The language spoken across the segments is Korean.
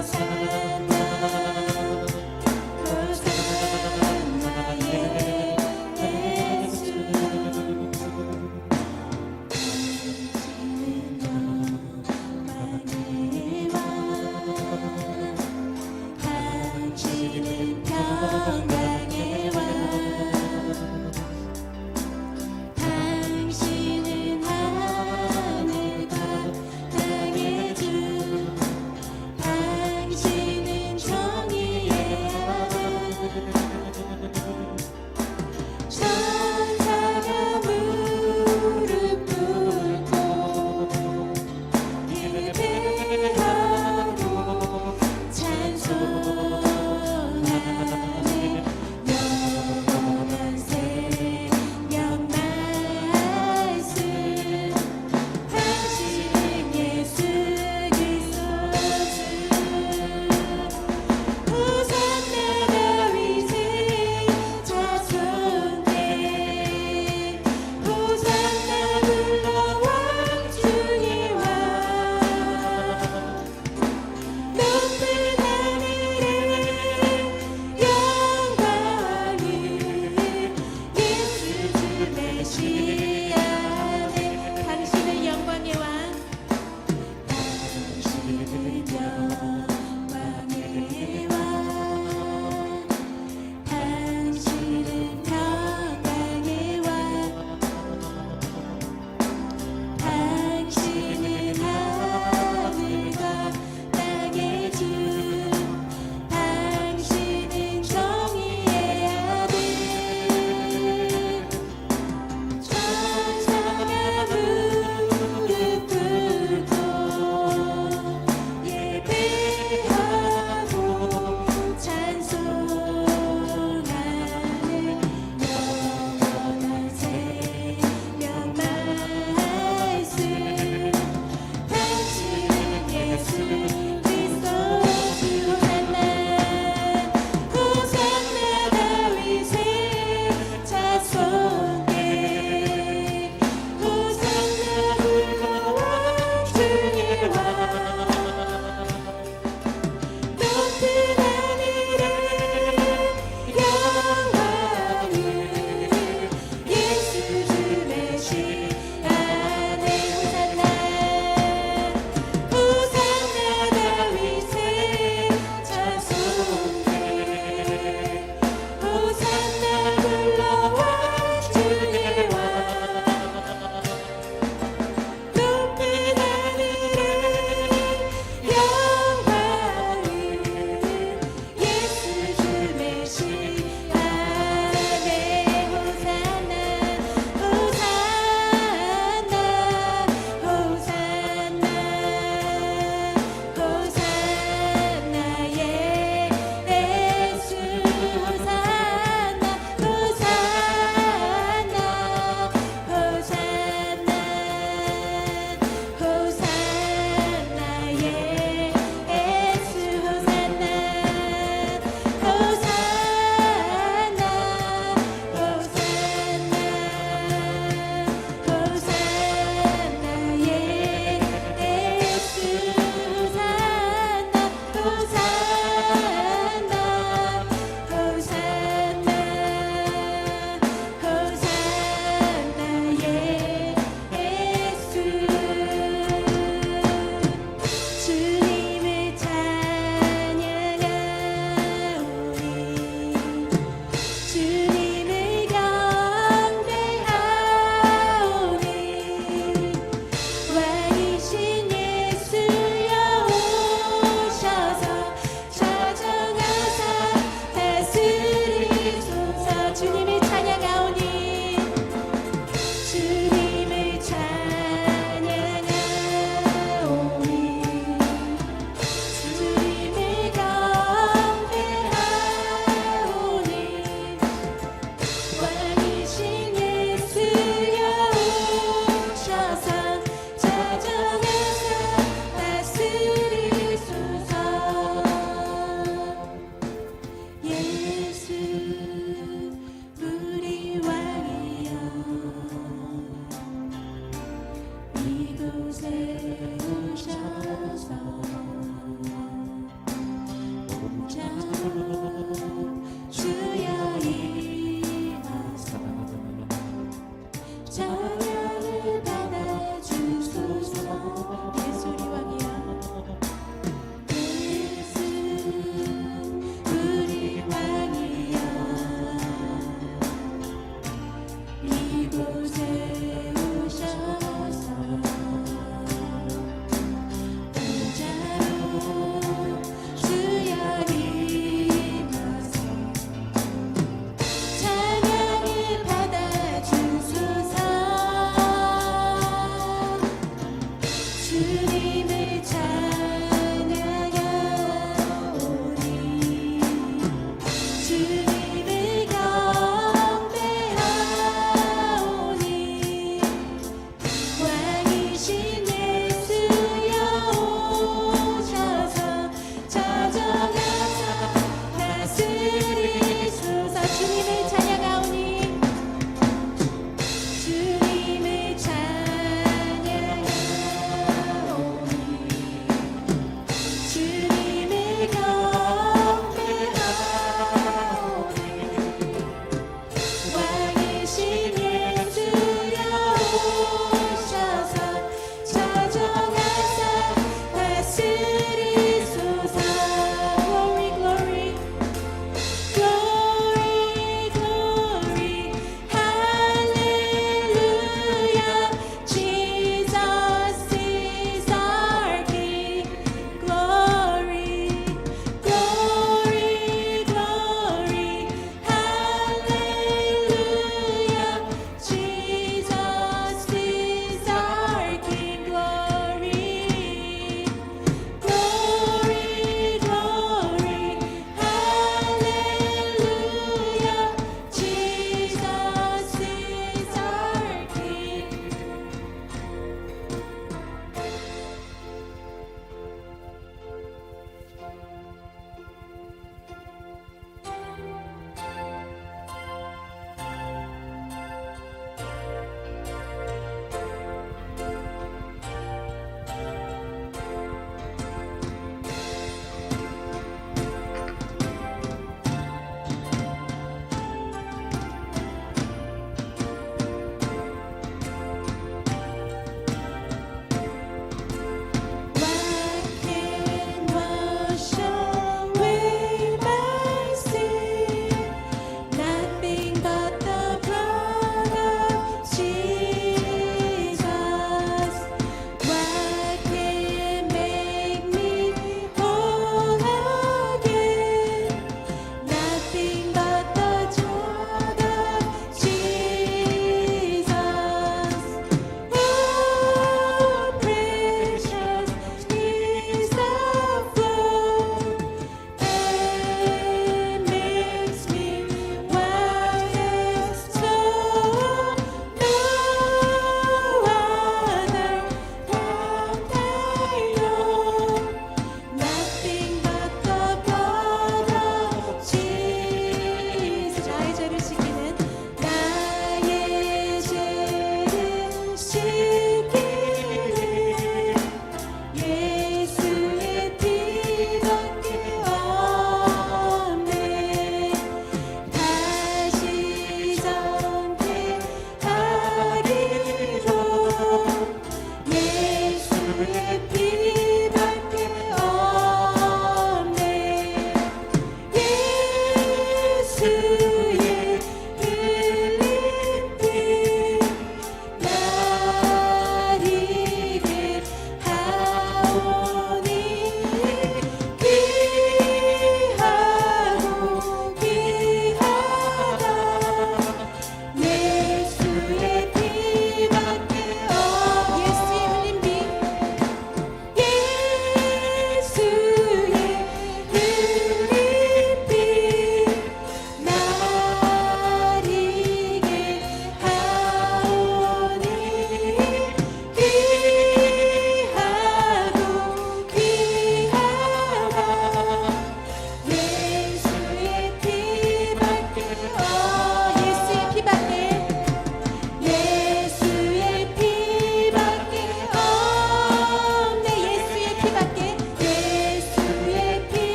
높은 하늘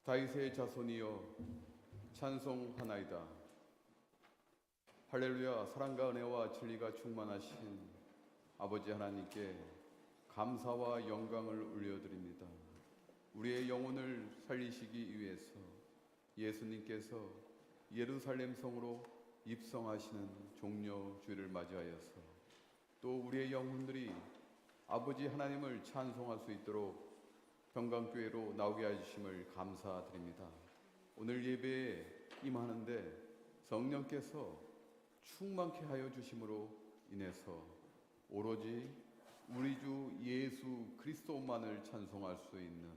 다윗의 자손이여 찬송하나이다. 할렐루야. 사랑과 은혜와 진리가 충만하신 아버지 하나님께 감사와 영광을 올려드립니다. 우리의 영혼을 살리시기 위해서 예수님께서 예루살렘 성으로 입성하시는 종려 주일을 맞이하여서 또 우리의 영혼들이 아버지 하나님을 찬송할 수 있도록 평강교회로 나오게 해주심을 감사드립니다. 오늘 예배에 임하는데 성령께서 충만케 하여 주심으로 인해서 오로지 우리 주 예수 그리스도만을 찬송할 수 있는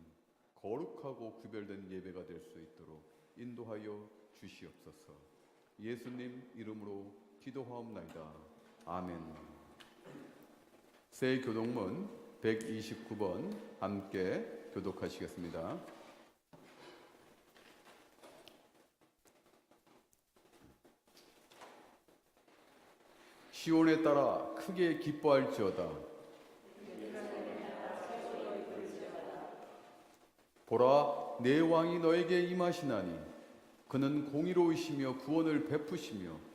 거룩하고 구별된 예배가 될 수 있도록 인도하여 주시옵소서. 예수님 이름으로 기도하옵나이다. 아멘. 새 교독문 129번 함께 교독하시겠습니다. 시온에 따라 크게 기뻐할지어다. 보라, 내 왕이 너에게 임하시나니 그는 공의로우시며 구원을 베푸시며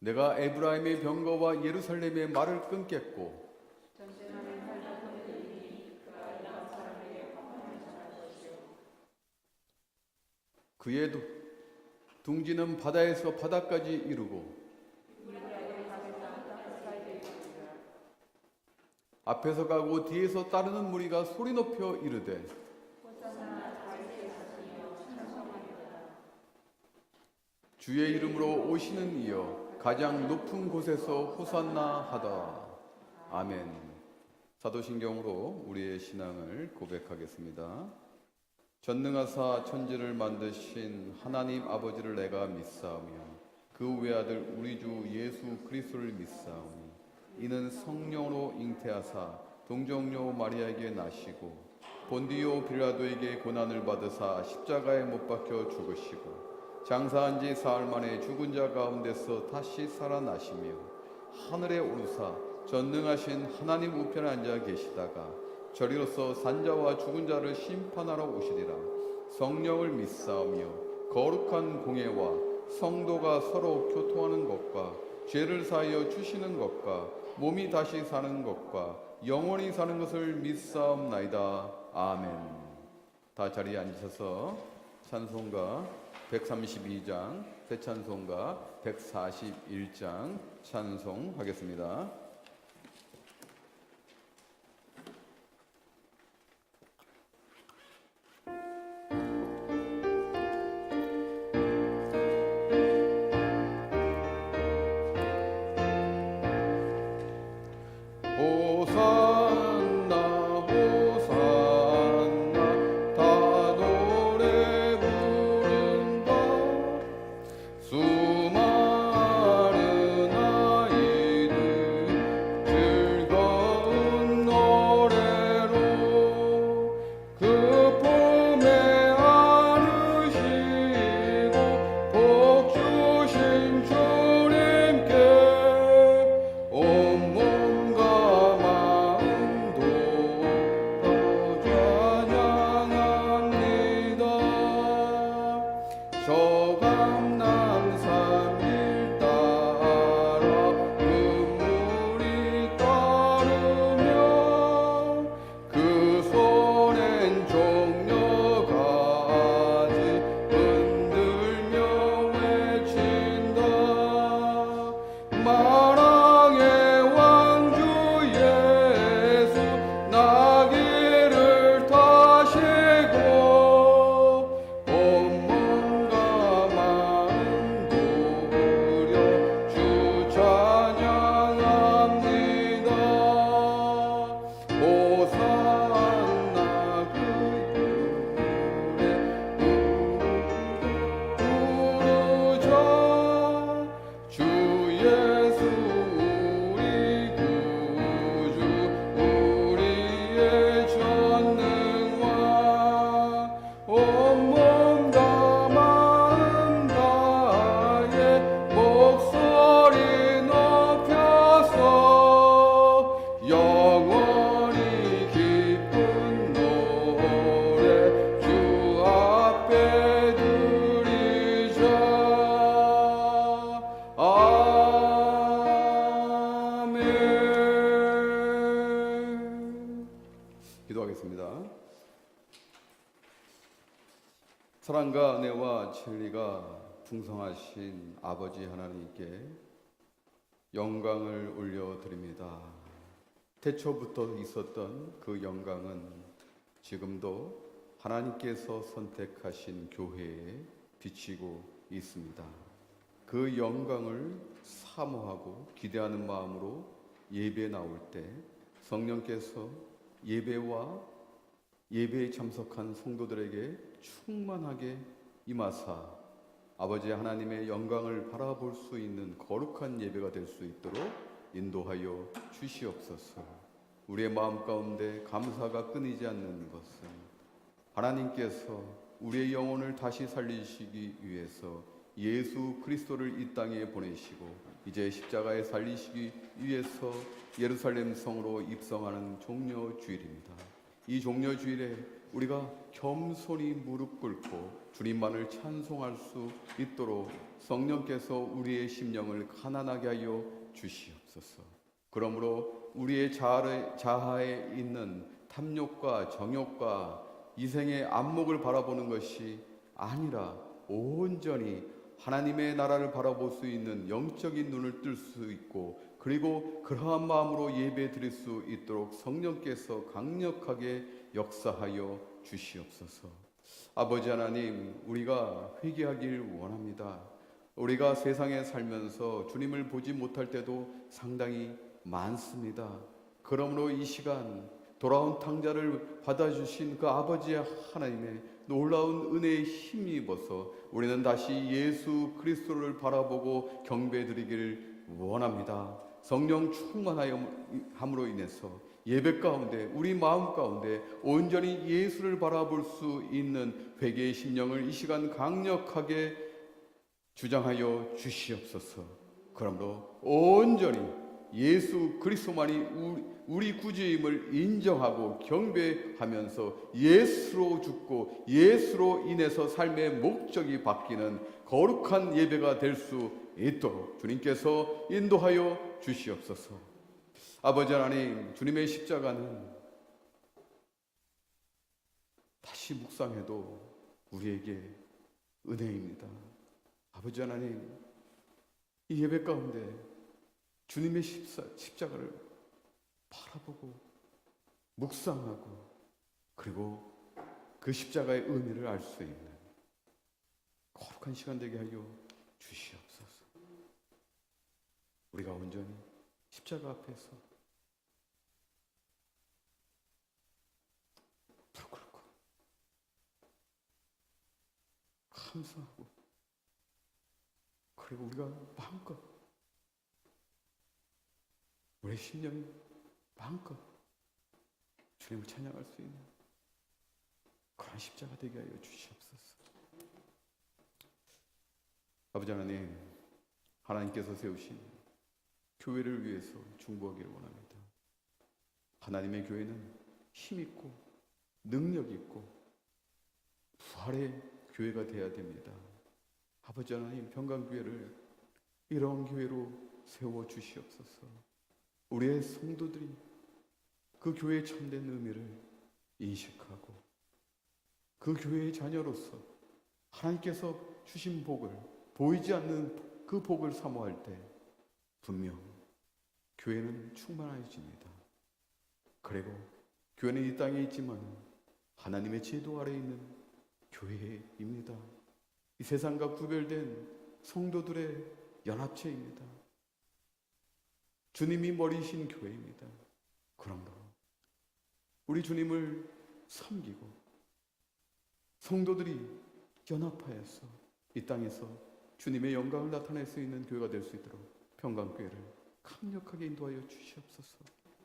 내가 에브라임의 병거와 예루살렘의 말을 끊겠고 그의 둥지는 바다에서 바다까지 이르고 앞에서 가고 뒤에서 따르는 무리가 소리 높여 이르되 주의 이름으로 오시는 이여 가장 높은 곳에서 호산나 하다. 아멘. 사도신경으로 우리의 신앙을 고백하겠습니다. 전능하사 천지를 만드신 하나님 아버지를 내가 믿사오며 그 외아들 우리 주 예수 그리스도를 믿사오니 이는 성령으로 잉태하사 동정녀 마리아에게 나시고 본디오 빌라도에게 고난을 받으사 십자가에 못 박혀 죽으시고 장사한 지 사흘 만에 죽은 자 가운데서 다시 살아나시며 하늘에 오르사 전능하신 하나님 우편에 앉아 계시다가 저리로서 산자와 죽은 자를 심판하러 오시리라. 성령을 믿사오며 거룩한 공예와 성도가 서로 교통하는 것과 죄를 사하여 주시는 것과 몸이 다시 사는 것과 영원히 사는 것을 믿사옵나이다. 아멘. 다 자리에 앉으셔서 찬송가 132장, 새 찬송가 141장 찬송하겠습니다. 사랑과 은혜와 진리가 풍성하신 아버지 하나님께 영광을 올려드립니다. 태초부터 있었던 그 영광은 지금도 하나님께서 선택하신 교회에 비치고 있습니다. 그 영광을 사모하고 기대하는 마음으로 예배에 나올 때 성령께서 예배에 참석한 성도들에게 충만하게 임하사 아버지 하나님의 영광을 바라볼 수 있는 거룩한 예배가 될 수 있도록 인도하여 주시옵소서. 우리의 마음 가운데 감사가 끊이지 않는 것은 하나님께서 우리의 영혼을 다시 살리시기 위해서 예수 그리스도를 이 땅에 보내시고 이제 십자가에 살리시기 위해서 예루살렘 성으로 입성하는 종려주일입니다. 이 종려주일에 우리가 겸손히 무릎 꿇고 주님만을 찬송할 수 있도록 성령께서 우리의 심령을 가난하게 하여 주시옵소서. 그러므로 우리의 자아에 있는 탐욕과 정욕과 이생의 안목을 바라보는 것이 아니라 온전히 하나님의 나라를 바라볼 수 있는 영적인 눈을 뜰 수 있고, 그리고 그러한 마음으로 예배 드릴 수 있도록 성령께서 강력하게 역사하여 주시옵소서. 아버지 하나님, 우리가 회개하길 원합니다. 우리가 세상에 살면서 주님을 보지 못할 때도 상당히 많습니다. 그러므로 이 시간 돌아온 탕자를 받아주신 그 아버지 하나님의 놀라운 은혜에 힘입어서 우리는 다시 예수 그리스도를 바라보고 경배드리기를 원합니다. 성령 충만함으로 인해서 예배 가운데 우리 마음 가운데 온전히 예수를 바라볼 수 있는 회개의 심령을 이 시간 강력하게 주장하여 주시옵소서. 그러므로 온전히 예수 그리스도만이 우리 구주임을 인정하고 경배하면서 예수로 죽고 예수로 인해서 삶의 목적이 바뀌는 거룩한 예배가 될 수 있도록 주님께서 인도하여 주시옵소서. 아버지 하나님, 주님의 십자가는 다시 묵상해도 우리에게 은혜입니다. 아버지 하나님, 이 예배 가운데 주님의 십자가를 바라보고 묵상하고 그리고 그 십자가의 의미를 알 수 있는 거룩한 시간 되게 하여 주시옵소서. 우리가 온전히 십자가 앞에서 무릎 꿇고 감사하고 그리고 우리가 마음껏 우리의 심령이 마음껏 주님을 찬양할 수 있는 그런 십자가 되게 하여 주시옵소서. 아버지 하나님, 하나님께서 세우신 교회를 위해서 중보하기를 원합니다. 하나님의 교회는 힘있고 능력있고 부활의 교회가 되어야 됩니다. 아버지 하나님, 평강교회를 이런 교회로 세워주시옵소서. 우리의 성도들이 그 교회의 참된 의미를 인식하고 그 교회의 자녀로서 하나님께서 주신 복을, 보이지 않는 그 복을 사모할 때 분명 교회는 충만해집니다. 그리고 교회는 이 땅에 있지만 하나님의 제도 아래에 있는 교회입니다. 이 세상과 구별된 성도들의 연합체입니다. 주님이 머리이신 교회입니다. 그러므로 우리 주님을 섬기고 성도들이 연합하여서 이 땅에서 주님의 영광을 나타낼 수 있는 교회가 될 수 있도록 평강교회를 강력하게 인도하여 주시옵소서.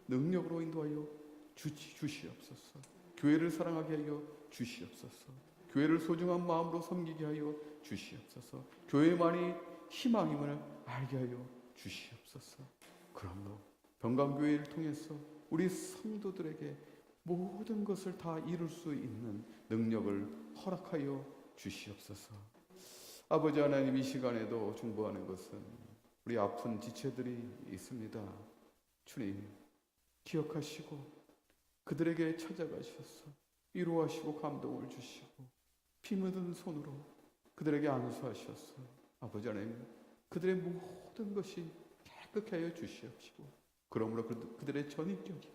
능력으로 인도하여 주시옵소서. 교회를 사랑하게 하여 주시옵소서. 교회를 소중한 마음으로 섬기게 하여 주시옵소서. 교회만이 희망임을 알게 하여 주시옵소서. 그러므로 평강교회를 통해서 우리 성도들에게 모든 것을 다 이룰 수 있는 능력을 허락하여 주시옵소서. 아버지 하나님, 이 시간에도 중보하는 것은 우리 아픈 지체들이 있습니다. 주님, 기억하시고 그들에게 찾아가셔서 위로하시고 감동을 주시고 피 묻은 손으로 그들에게 안수하셔서 아버지 하나님, 그들의 모든 것이 자극해 하여 주시옵시고, 그러므로 그들의 전인격이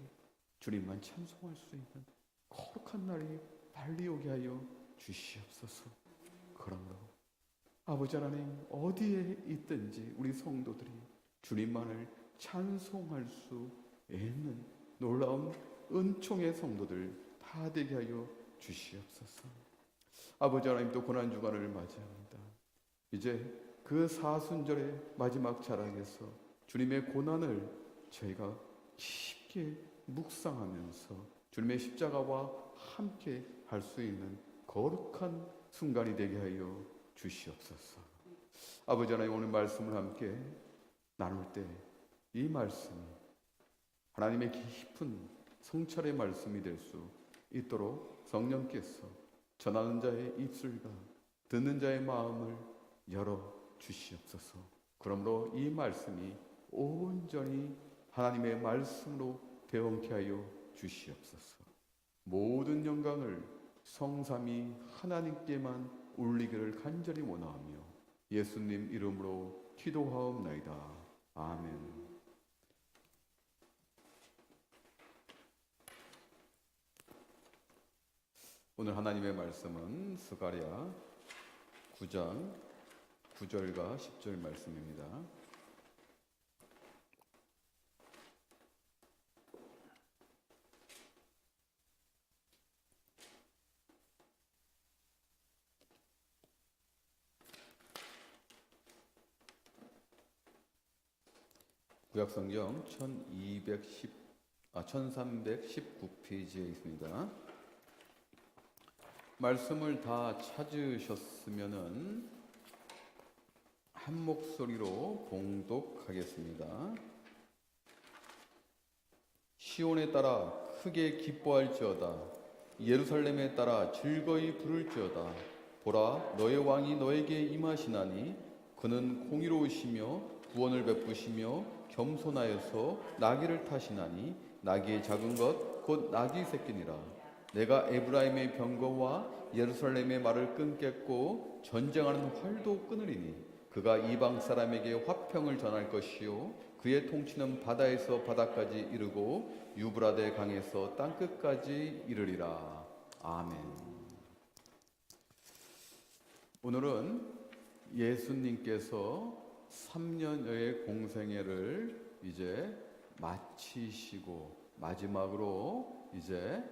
주님만 찬송할 수 있는 거룩한 날이 빨리 오게 하여 주시옵소서. 그러므로 아버지 하나님, 어디에 있든지 우리 성도들이 주님만을 찬송할 수 있는 놀라운 은총의 성도들 다 되게 하여 주시옵소서. 아버지 하나님, 또 고난주간을 맞이합니다. 이제 그 사순절의 마지막 자락에서 주님의 고난을 저희가 깊게 묵상하면서 주님의 십자가와 함께 할 수 있는 거룩한 순간이 되게 하여 주시옵소서. 아버지 하나님, 오늘 말씀을 함께 나눌 때 이 말씀이 하나님의 깊은 성찰의 말씀이 될 수 있도록 성령께서 전하는 자의 입술과 듣는 자의 마음을 열어 주시옵소서. 그러므로 이 말씀이 온전히 하나님의 말씀으로 되어게 하여 주시옵소서. 모든 영광을 성삼위 하나님께만 올리기를 간절히 원하오며 예수님 이름으로 기도하옵나이다. 아멘. 오늘 하나님의 말씀은 스가랴 9장 9절과 10절 말씀입니다. 구약성경 1319페이지에 있습니다. 말씀을 다 찾으셨으면은 한 목소리로 봉독하겠습니다. 시온에 따라 크게 기뻐할지어다. 예루살렘에 따라 즐거이 부를지어다. 보라, 너의 왕이 너에게 임하시나니 그는 공의로우시며 구원을 베푸시며 겸손하여서 나귀를 타시나니 나귀의 작은 것 곧 나귀 새끼니라. 내가 에브라임의 병거와 예루살렘의 말을 끊겠고 전쟁하는 활도 끊으리니 그가 이방 사람에게 화평을 전할 것이요 그의 통치는 바다에서 바다까지 이르고 유브라데 강에서 땅끝까지 이르리라. 아멘. 오늘은 예수님께서 3년여의 공생애를 이제 마치시고 마지막으로 이제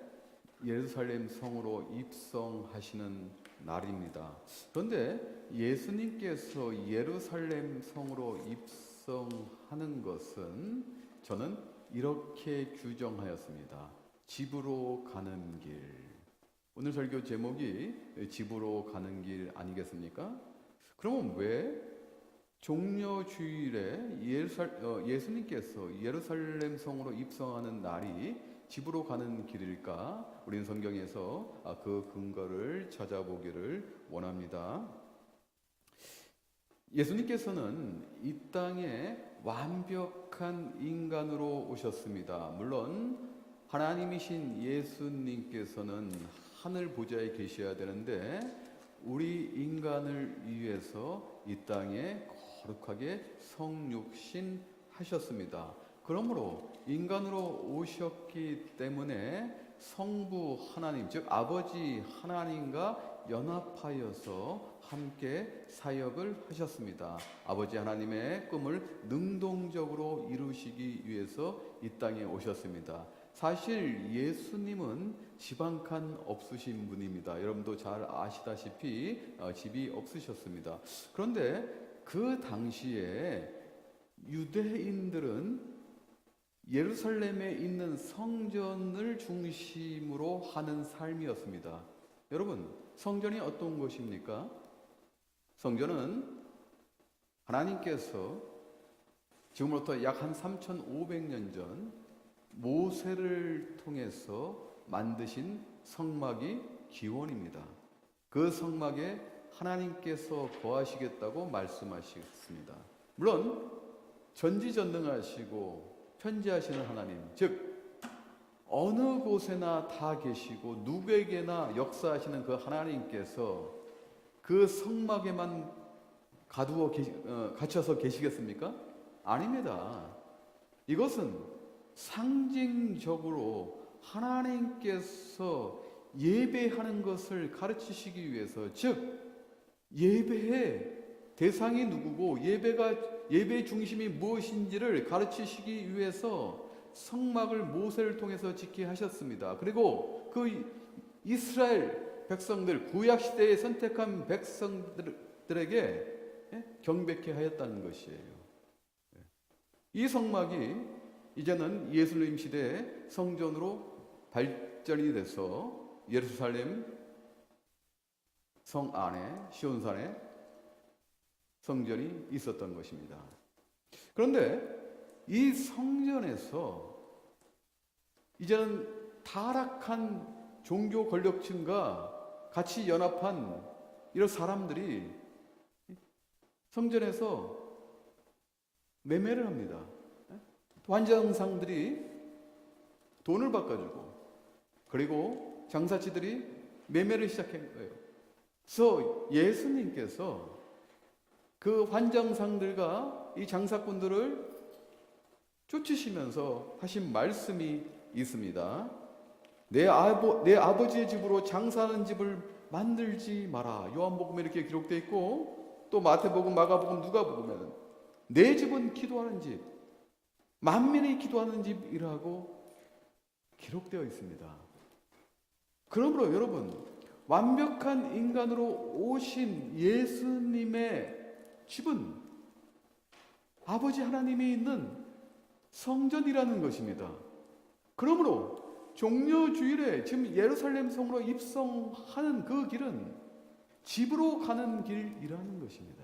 예루살렘 성으로 입성하시는 날입니다. 그런데 예수님께서 예루살렘 성으로 입성하는 것은 저는 이렇게 규정하였습니다. 집으로 가는 길. 오늘 설교 제목이 집으로 가는 길 아니겠습니까? 그러면 왜 종려주일에 예수님께서 예루살렘 성으로 입성하는 날이 집으로 가는 길일까? 우리는 성경에서 그 근거를 찾아보기를 원합니다. 예수님께서는 이 땅에 완벽한 인간으로 오셨습니다. 물론 하나님이신 예수님께서는 하늘 보좌에 계셔야 되는데 우리 인간을 위해서 이 땅에 거룩하게 성육신 하셨습니다. 그러므로 인간으로 오셨기 때문에 성부 하나님, 즉 아버지 하나님과 연합하여서 함께 사역을 하셨습니다. 아버지 하나님의 꿈을 능동적으로 이루시기 위해서 이 땅에 오셨습니다. 사실 예수님은 집 한 칸 없으신 분입니다. 여러분도 잘 아시다시피 집이 없으셨습니다. 그런데 그 당시에 유대인들은 예루살렘에 있는 성전을 중심으로 하는 삶이었습니다. 여러분, 성전이 어떤 것입니까? 성전은 하나님께서 지금부터 약 한 3,500년 전 모세를 통해서 만드신 성막이 기원입니다. 그 성막에 하나님께서 거하시겠다고 말씀하셨습니다. 물론 전지전능하시고 편지하시는 하나님, 즉 어느 곳에나 다 계시고 누구에게나 역사하시는 그 하나님께서 그 성막에만 갇혀서 계시겠습니까? 아닙니다. 이것은 상징적으로 하나님께서 예배하는 것을 가르치시기 위해서, 즉 예배의 대상이 누구고 예배의 중심이 무엇인지를 가르치시기 위해서 성막을 모세를 통해서 짓게 하셨습니다. 그리고 그 이스라엘 백성들, 구약 시대에 선택한 백성들에게 경배케 하였다는 것이에요. 이 성막이 이제는 예루살렘 시대의 성전으로 발전이 돼서 예루살렘 성 안에 시온산에 성전이 있었던 것입니다. 그런데 이 성전에서 이제는 타락한 종교 권력층과 같이 연합한 이런 사람들이 성전에서 매매를 합니다. 환장상들이 돈을 바꿔주고, 그리고 장사치들이 매매를 시작한 거예요. 그래서 예수님께서 그 환장상들과 이 장사꾼들을 쫓으시면서 하신 말씀이 있습니다. 내 아버지의 집으로 장사하는 집을 만들지 마라. 요한복음에 이렇게 기록되어 있고, 또 마태복음, 마가복음, 누가복음에는 내 집은 기도하는 집, 만민이 기도하는 집이라고 기록되어 있습니다. 그러므로 여러분, 완벽한 인간으로 오신 예수님의 집은 아버지 하나님이 있는 성전이라는 것입니다. 그러므로 종려주일에 지금 예루살렘 성으로 입성하는 그 길은 집으로 가는 길이라는 것입니다.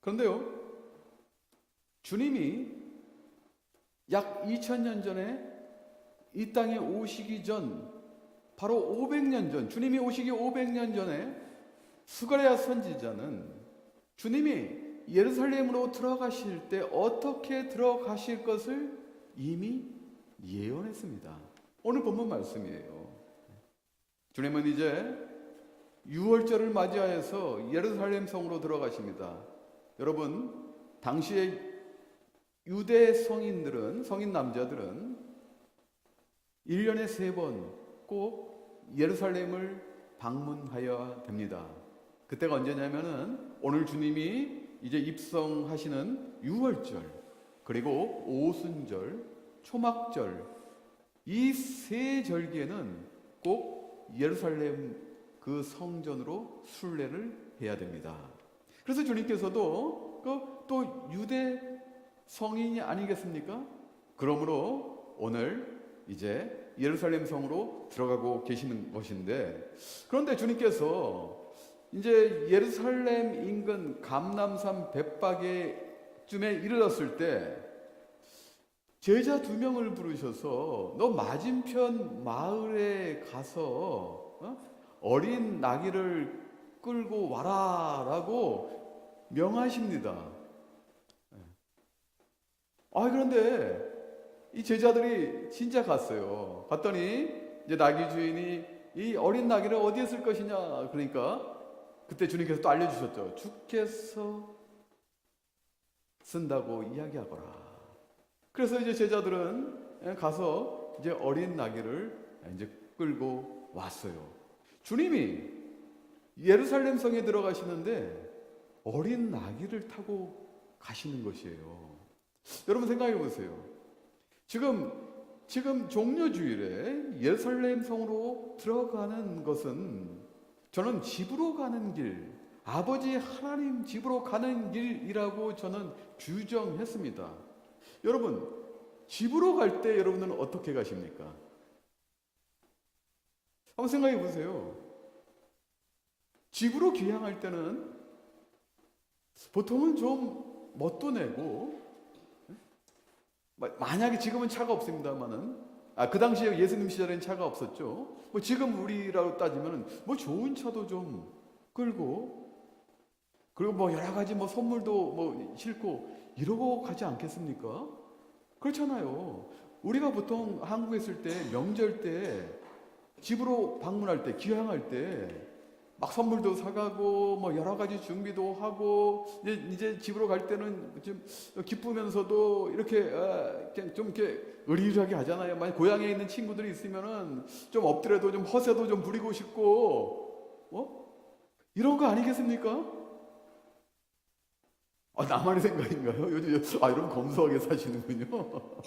그런데요, 주님이 약 2000년 전에 이 땅에 오시기 전, 바로 500년 전, 주님이 오시기 500년 전에 스가랴 선지자는 주님이 예루살렘으로 들어가실 때 어떻게 들어가실 것을 이미 예언했습니다. 오늘 본문 말씀이에요. 주님은 이제 유월절을 맞이하여서 예루살렘 성으로 들어가십니다. 여러분, 당시에 유대 성인들은, 성인 남자들은 1년에 3번 꼭 예루살렘을 방문하여야 됩니다. 그때가 언제냐면은 오늘 주님이 이제 입성하시는 유월절, 그리고 오순절, 초막절, 이 세 절기에는 꼭 예루살렘 그 성전으로 순례를 해야 됩니다. 그래서 주님께서도 또 유대 성인이 아니겠습니까? 그러므로 오늘 이제 예루살렘 성으로 들어가고 계시는 것인데, 그런데 주님께서 이제 예루살렘 인근 감람산 벳바게쯤에 이르렀을 때 제자 2명을 부르셔서 너 맞은편 마을에 가서 어린 나귀를 끌고 와라라고 명하십니다. 그런데 이 제자들이 진짜 갔어요. 갔더니 이제 나귀 주인이 이 어린 나귀를 어디에 쓸 것이냐, 그러니까 그때 주님께서 또 알려주셨죠. 주께서 쓴다고 이야기하거라. 그래서 이제 제자들은 가서 이제 어린 나귀를 이제 끌고 왔어요. 주님이 예루살렘 성에 들어가시는데 어린 나귀를 타고 가시는 것이에요. 여러분 생각해 보세요. 지금 종려주일에 예루살렘 성으로 들어가는 것은 저는 집으로 가는 길, 아버지 하나님 집으로 가는 길이라고 저는 규정했습니다. 여러분, 집으로 갈 때 여러분은 어떻게 가십니까? 한번 생각해 보세요. 집으로 귀향할 때는 보통은 좀 멋도 내고, 만약에 지금은 차가 없습니다만은, 그 당시에 예수님 시절에는 차가 없었죠. 지금 우리라고 따지면 좋은 차도 좀 끌고, 그리고 여러 가지 선물도 싣고 이러고 가지 않겠습니까? 그렇잖아요. 우리가 보통 한국에 있을 때 명절 때 집으로 방문할 때, 귀향할 때 막 선물도 사가고 뭐 여러 가지 준비도 하고 이제 집으로 갈 때는 좀 기쁘면서도 이렇게 그냥 좀 이렇게 의리의리하게 하잖아요. 만약 고향에 있는 친구들이 있으면은 좀 엎드려도 좀 허세도 좀 부리고 싶고 이런 거 아니겠습니까? 나만의 생각인가요? 요즘 여러분 검소하게 사시는군요.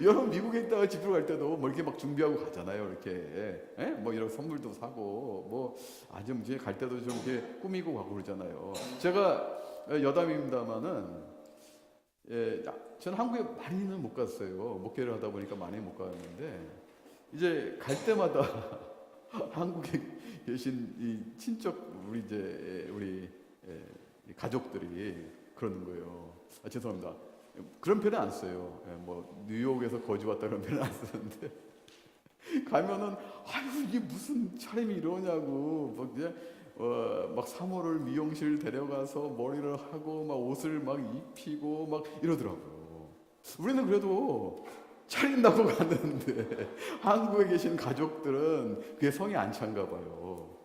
여러분 미국에 있다가 집으로 갈 때도 뭐 이렇게 막 준비하고 가잖아요. 이렇게 뭐 이런 선물도 사고 뭐 아주 이제 갈 때도 좀 이렇게 꾸미고 가고 그러잖아요. 제가 여담입니다만은 저는 한국에 많이는 못 갔어요. 목회를 하다 보니까 많이 못 갔는데 이제 갈 때마다 한국에 계신 이 친척 우리 가족들이 그러는 거예요. 죄송합니다. 그런 표현 안 써요. 뭐 뉴욕에서 거주 왔다 그런 표현 안 쓰는데 가면은 아유 이게 무슨 차림이 이러냐고 막 사모를 미용실 데려가서 머리를 하고 막 옷을 막 입히고 막 이러더라고요. 우리는 그래도 차린다고 갔는데 한국에 계신 가족들은 그게 성이 안 찬가 봐요.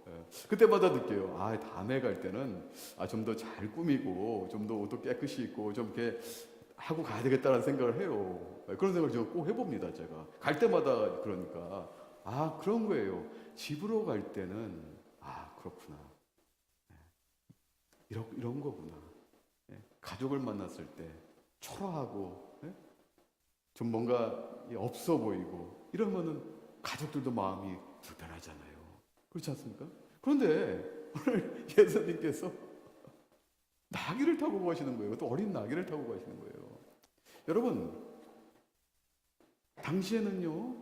그때마다 느껴요. 다음에 갈 때는 좀 더 잘 꾸미고 좀 더 옷도 깨끗이 입고 좀 이렇게 하고 가야 되겠다는 생각을 해요. 그런 생각을 제가 꼭 해봅니다. 제가 갈 때마다 그러니까 그런 거예요. 집으로 갈 때는 그렇구나. 이런 거구나. 가족을 만났을 때 초라하고 좀 뭔가 없어 보이고 이러면은 가족들도 마음이 불편하잖아요. 그렇지 않습니까? 그런데 오늘 예수님께서 나귀를 타고 가시는 거예요. 또 어린 나귀를 타고 가시는 거예요. 여러분, 당시에는요,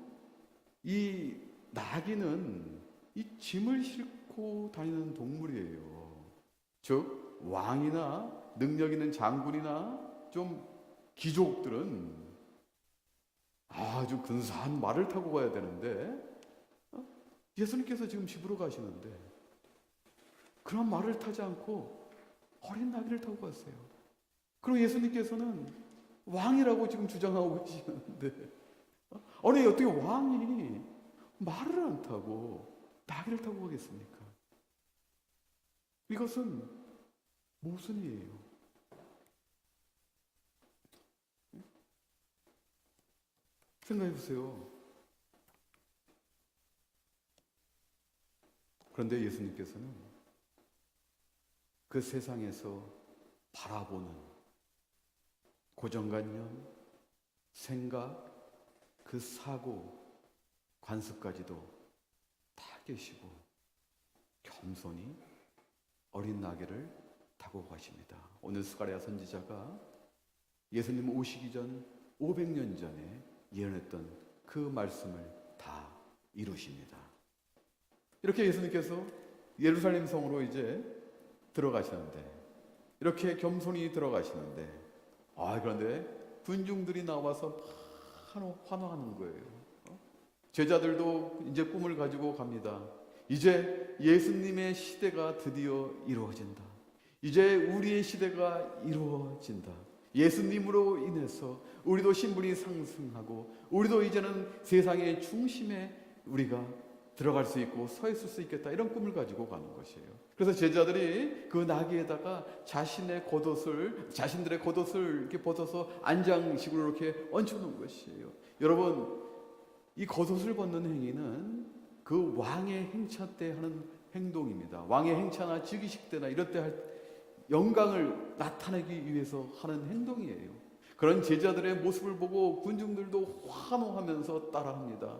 이 나귀는 이 짐을 싣고 다니는 동물이에요. 즉, 왕이나 능력 있는 장군이나 좀 귀족들은 아주 근사한 말을 타고 가야 되는데 예수님께서 지금 집으로 가시는데 그런 말을 타지 않고 어린 나귀를 타고 갔어요. 그리고 예수님께서는 왕이라고 지금 주장하고 계시는데 아니 어떻게 왕이 말을 안 타고 나귀를 타고 가겠습니까? 이것은 모순이에요. 생각해 보세요. 그런데 예수님께서는 그 세상에서 바라보는 고정관념, 생각, 그 사고, 관습까지도 다 깨시고 겸손히 어린 나귀를 타고 가십니다. 오늘 스가랴 선지자가 예수님 오시기 전 500년 전에 예언했던 그 말씀을 다 이루십니다. 이렇게 예수님께서 예루살렘 성으로 이제 들어가시는데 이렇게 겸손히 들어가시는데 그런데 군중들이 나와서 환호하는 거예요. 제자들도 이제 꿈을 가지고 갑니다. 이제 예수님의 시대가 드디어 이루어진다. 이제 우리의 시대가 이루어진다. 예수님으로 인해서 우리도 신분이 상승하고 우리도 이제는 세상의 중심에 우리가 들어갈 수 있고 서 있을 수 있겠다. 이런 꿈을 가지고 가는 것이에요. 그래서 제자들이 그 나귀에다가 자신들의 겉옷을 이렇게 벗어서 안장식으로 이렇게 얹혀놓은 것이에요. 여러분, 이 겉옷을 벗는 행위는 그 왕의 행차 때 하는 행동입니다. 왕의 행차나 즉위식 때나 이럴 때 할 영광을 나타내기 위해서 하는 행동이에요. 그런 제자들의 모습을 보고 군중들도 환호하면서 따라합니다.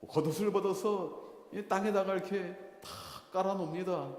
겉옷을 벗어서 땅에다가 이렇게 다 깔아놓습니다.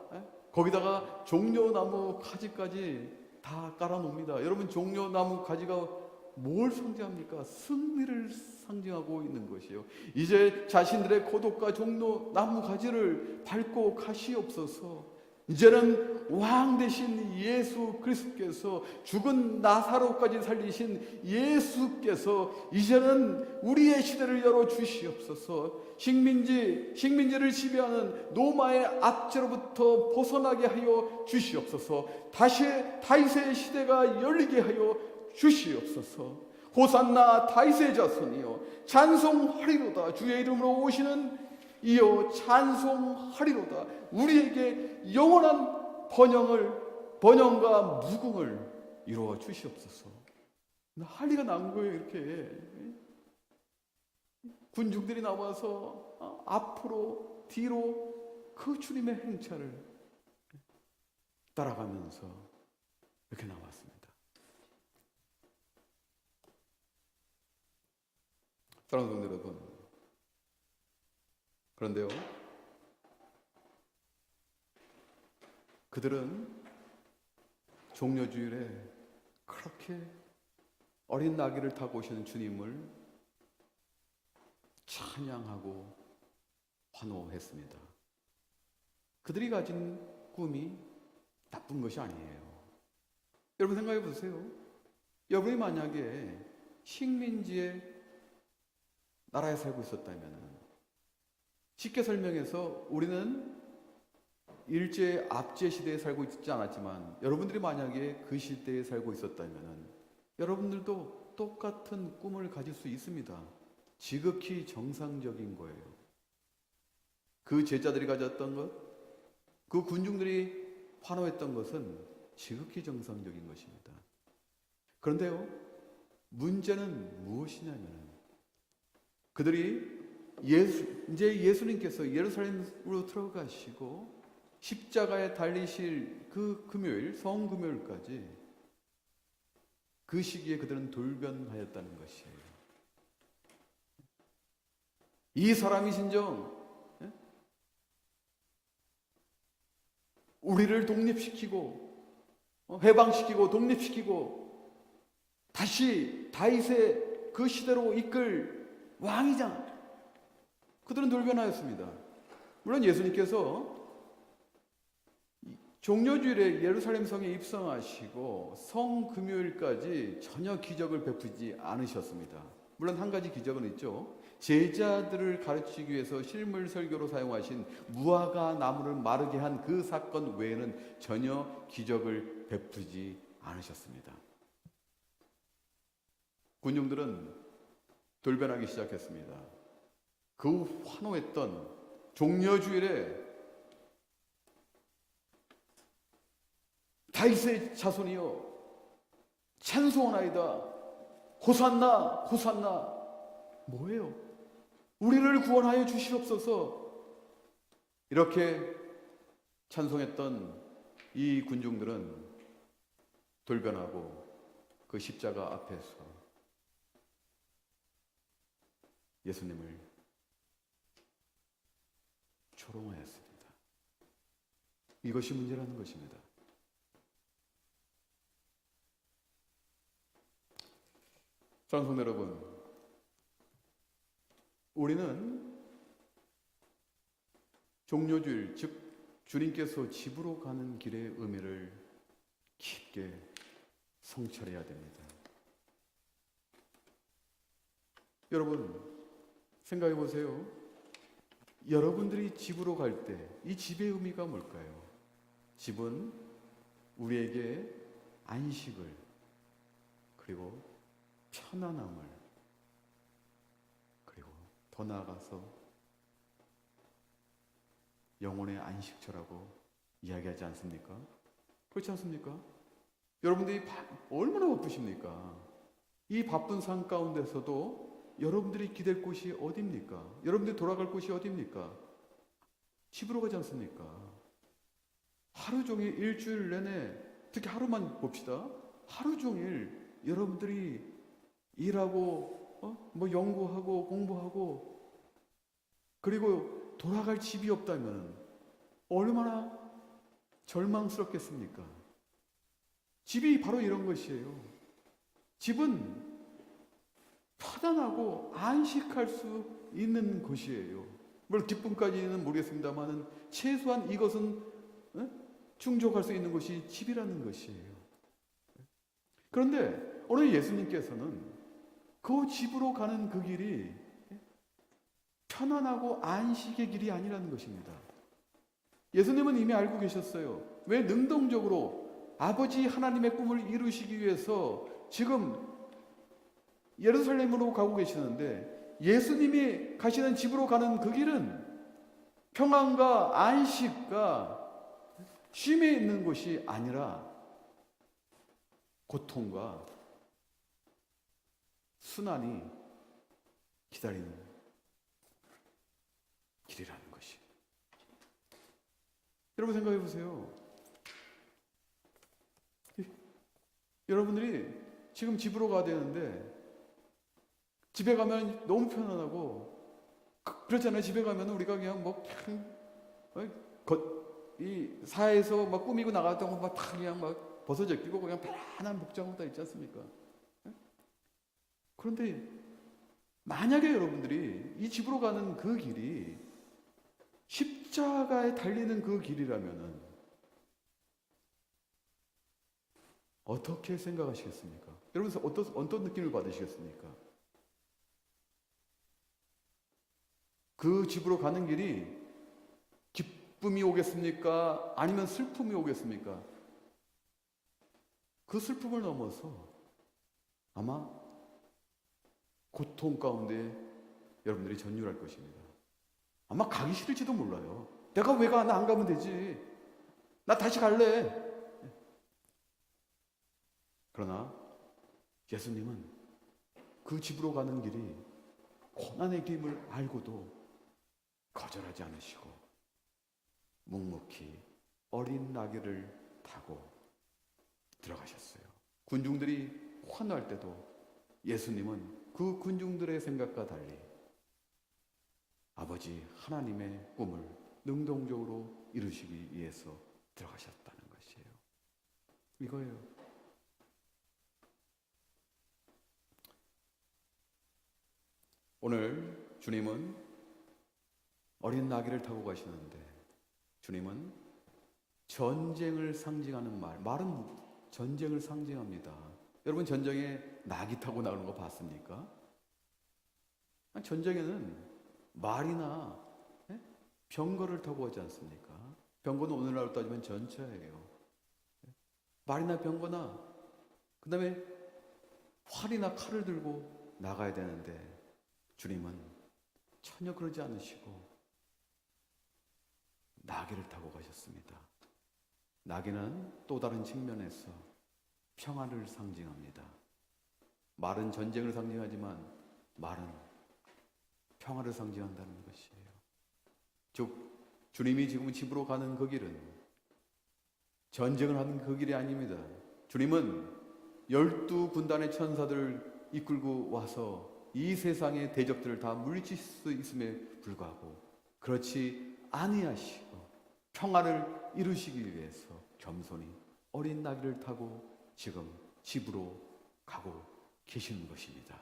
거기다가 종려나무 가지까지 다 깔아놓습니다. 여러분, 종려나무 가지가 뭘 상징합니까? 승리를 상징하고 있는 것이에요. 이제 자신들의 겉옷과 종려나무 가지를 밟고 가시옵소서. 이제는 왕 되신 예수 그리스도께서 죽은 나사로까지 살리신 예수께서 이제는 우리의 시대를 열어 주시옵소서. 식민지를 지배하는 로마의 압제로부터 벗어나게 하여 주시옵소서. 다시 다윗의 시대가 열리게 하여 주시옵소서. 호산나 다윗의 자손이여 찬송하리로다. 주의 이름으로 오시는 이어 찬송하리로다. 우리에게 영원한 번영과 무궁을 이루어 주시옵소서. 난리가 난 거예요. 이렇게 군중들이 나와서 앞으로 뒤로 그 주님의 행차를 따라가면서 이렇게 나왔습니다. 사랑하는 성도 여러분, 그런데요, 그들은 종려주일에 그렇게 어린 나귀를 타고 오시는 주님을 찬양하고 환호했습니다. 그들이 가진 꿈이 나쁜 것이 아니에요. 여러분 생각해 보세요. 여러분이 만약에 식민지의 나라에 살고 있었다면, 쉽게 설명해서 우리는 일제 압제 시대에 살고 있지 않았지만 여러분들이 만약에 그 시대에 살고 있었다면 여러분들도 똑같은 꿈을 가질 수 있습니다. 지극히 정상적인 거예요. 그 제자들이 가졌던 것, 그 군중들이 환호했던 것은 지극히 정상적인 것입니다. 그런데요, 문제는 무엇이냐면 그들이 이제 예수님께서 예루살렘으로 들어가시고 십자가에 달리실 그 금요일, 성금요일까지 그 시기에 그들은 돌변하였다는 것이에요. 이 사람이신정 우리를 독립시키고 해방시키고 독립시키고 다시 다윗의 그 시대로 이끌 왕이잖아. 그들은 돌변하였습니다. 물론 예수님께서 종려주일에 예루살렘 성에 입성하시고 성금요일까지 전혀 기적을 베푸지 않으셨습니다. 물론 한 가지 기적은 있죠. 제자들을 가르치기 위해서 실물 설교로 사용하신 무화과 나무를 마르게 한 그 사건 외에는 전혀 기적을 베푸지 않으셨습니다. 군중들은 돌변하기 시작했습니다. 그 환호했던 종려주일에 다윗의 자손이여 찬송하나이다. 호산나 호산나. 뭐예요? 우리를 구원하여 주시옵소서. 이렇게 찬송했던 이 군중들은 돌변하고 그 십자가 앞에서 예수님을 조롱하였습니다. 이것이 문제라는 것입니다. 사랑하는 성도 여러분, 우리는 종려주일, 즉 주님께서 집으로 가는 길의 의미를 깊게 성찰해야 됩니다. 여러분 생각해 보세요. 여러분들이 집으로 갈 때 이 집의 의미가 뭘까요? 집은 우리에게 안식을, 그리고 편안함을, 그리고 더 나아가서 영혼의 안식처라고 이야기하지 않습니까? 그렇지 않습니까? 여러분들이 얼마나 바쁘십니까? 이 바쁜 삶 가운데서도 여러분들이 기댈 곳이 어디입니까? 여러분들이 돌아갈 곳이 어디입니까? 집으로 가지 않습니까? 하루 종일 일주일 내내, 특히 하루만 봅시다. 하루 종일 여러분들이 일하고 뭐 연구하고 공부하고 그리고 돌아갈 집이 없다면 얼마나 절망스럽겠습니까? 집이 바로 이런 것이에요. 집은 편안하고 안식할 수 있는 곳이에요. 물론 기쁨까지는 모르겠습니다만 최소한 이것은 충족할 수 있는 것이 집이라는 것이에요. 그런데 오늘 예수님께서는 그 집으로 가는 그 길이 편안하고 안식의 길이 아니라는 것입니다. 예수님은 이미 알고 계셨어요. 왜 능동적으로 아버지 하나님의 꿈을 이루시기 위해서 지금 예루살렘으로 가고 계시는데 예수님이 가시는 집으로 가는 그 길은 평안과 안식과 쉼에 있는 곳이 아니라 고통과 순환이 기다리는 길이라는 것이. 여러분 생각해 보세요. 여러분들이 지금 집으로 가야 되는데 집에 가면 너무 편안하고 그렇잖아요. 집에 가면 우리가 그냥 이 사회에서 막 꾸미고 나갔던 거 막 다 그냥 막 벗어져 끼고 그냥 편안한 복장으로 다 있지 않습니까? 그런데 만약에 여러분들이 이 집으로 가는 그 길이 십자가에 달리는 그 길이라면은 어떻게 생각하시겠습니까? 여러분 어떤 느낌을 받으시겠습니까? 그 집으로 가는 길이 기쁨이 오겠습니까? 아니면 슬픔이 오겠습니까? 그 슬픔을 넘어서 아마 고통 가운데 여러분들이 전율할 것입니다. 아마 가기 싫을지도 몰라요. 내가 왜 가? 나 안 가면 되지. 나 다시 갈래. 그러나 예수님은 그 집으로 가는 길이 고난의 길임을 알고도 거절하지 않으시고 묵묵히 어린 나귀를 타고 들어가셨어요. 군중들이 환호할 때도 예수님은 그 군중들의 생각과 달리 아버지 하나님의 꿈을 능동적으로 이루시기 위해서 들어가셨다는 것이에요. 이거예요. 오늘 주님은 어린 나귀를 타고 가시는데 주님은 전쟁을 상징하는 말은 전쟁을 상징합니다. 여러분 전쟁에 나귀 타고 나오는 거 봤습니까? 전쟁에는 말이나 병거를 타고 가지 않습니까? 병거는 오늘날로 따지면 전차예요. 말이나 병거나 그 다음에 활이나 칼을 들고 나가야 되는데 주님은 전혀 그러지 않으시고 나귀를 타고 가셨습니다. 나귀는 또 다른 측면에서 평안을 상징합니다. 말은 전쟁을 상징하지만 말은 평안을 상징한다는 것이에요. 즉 주님이 지금 집으로 가는 그 길은 전쟁을 하는 그 길이 아닙니다. 주님은 12군단의 천사들을 이끌고 와서 이 세상의 대적들을 다 물리칠 수 있음에 불구하고 그렇지 아니하시고 평안을 이루시기 위해서 겸손히 어린 나귀를 타고 지금 집으로 가고 계시는 것입니다.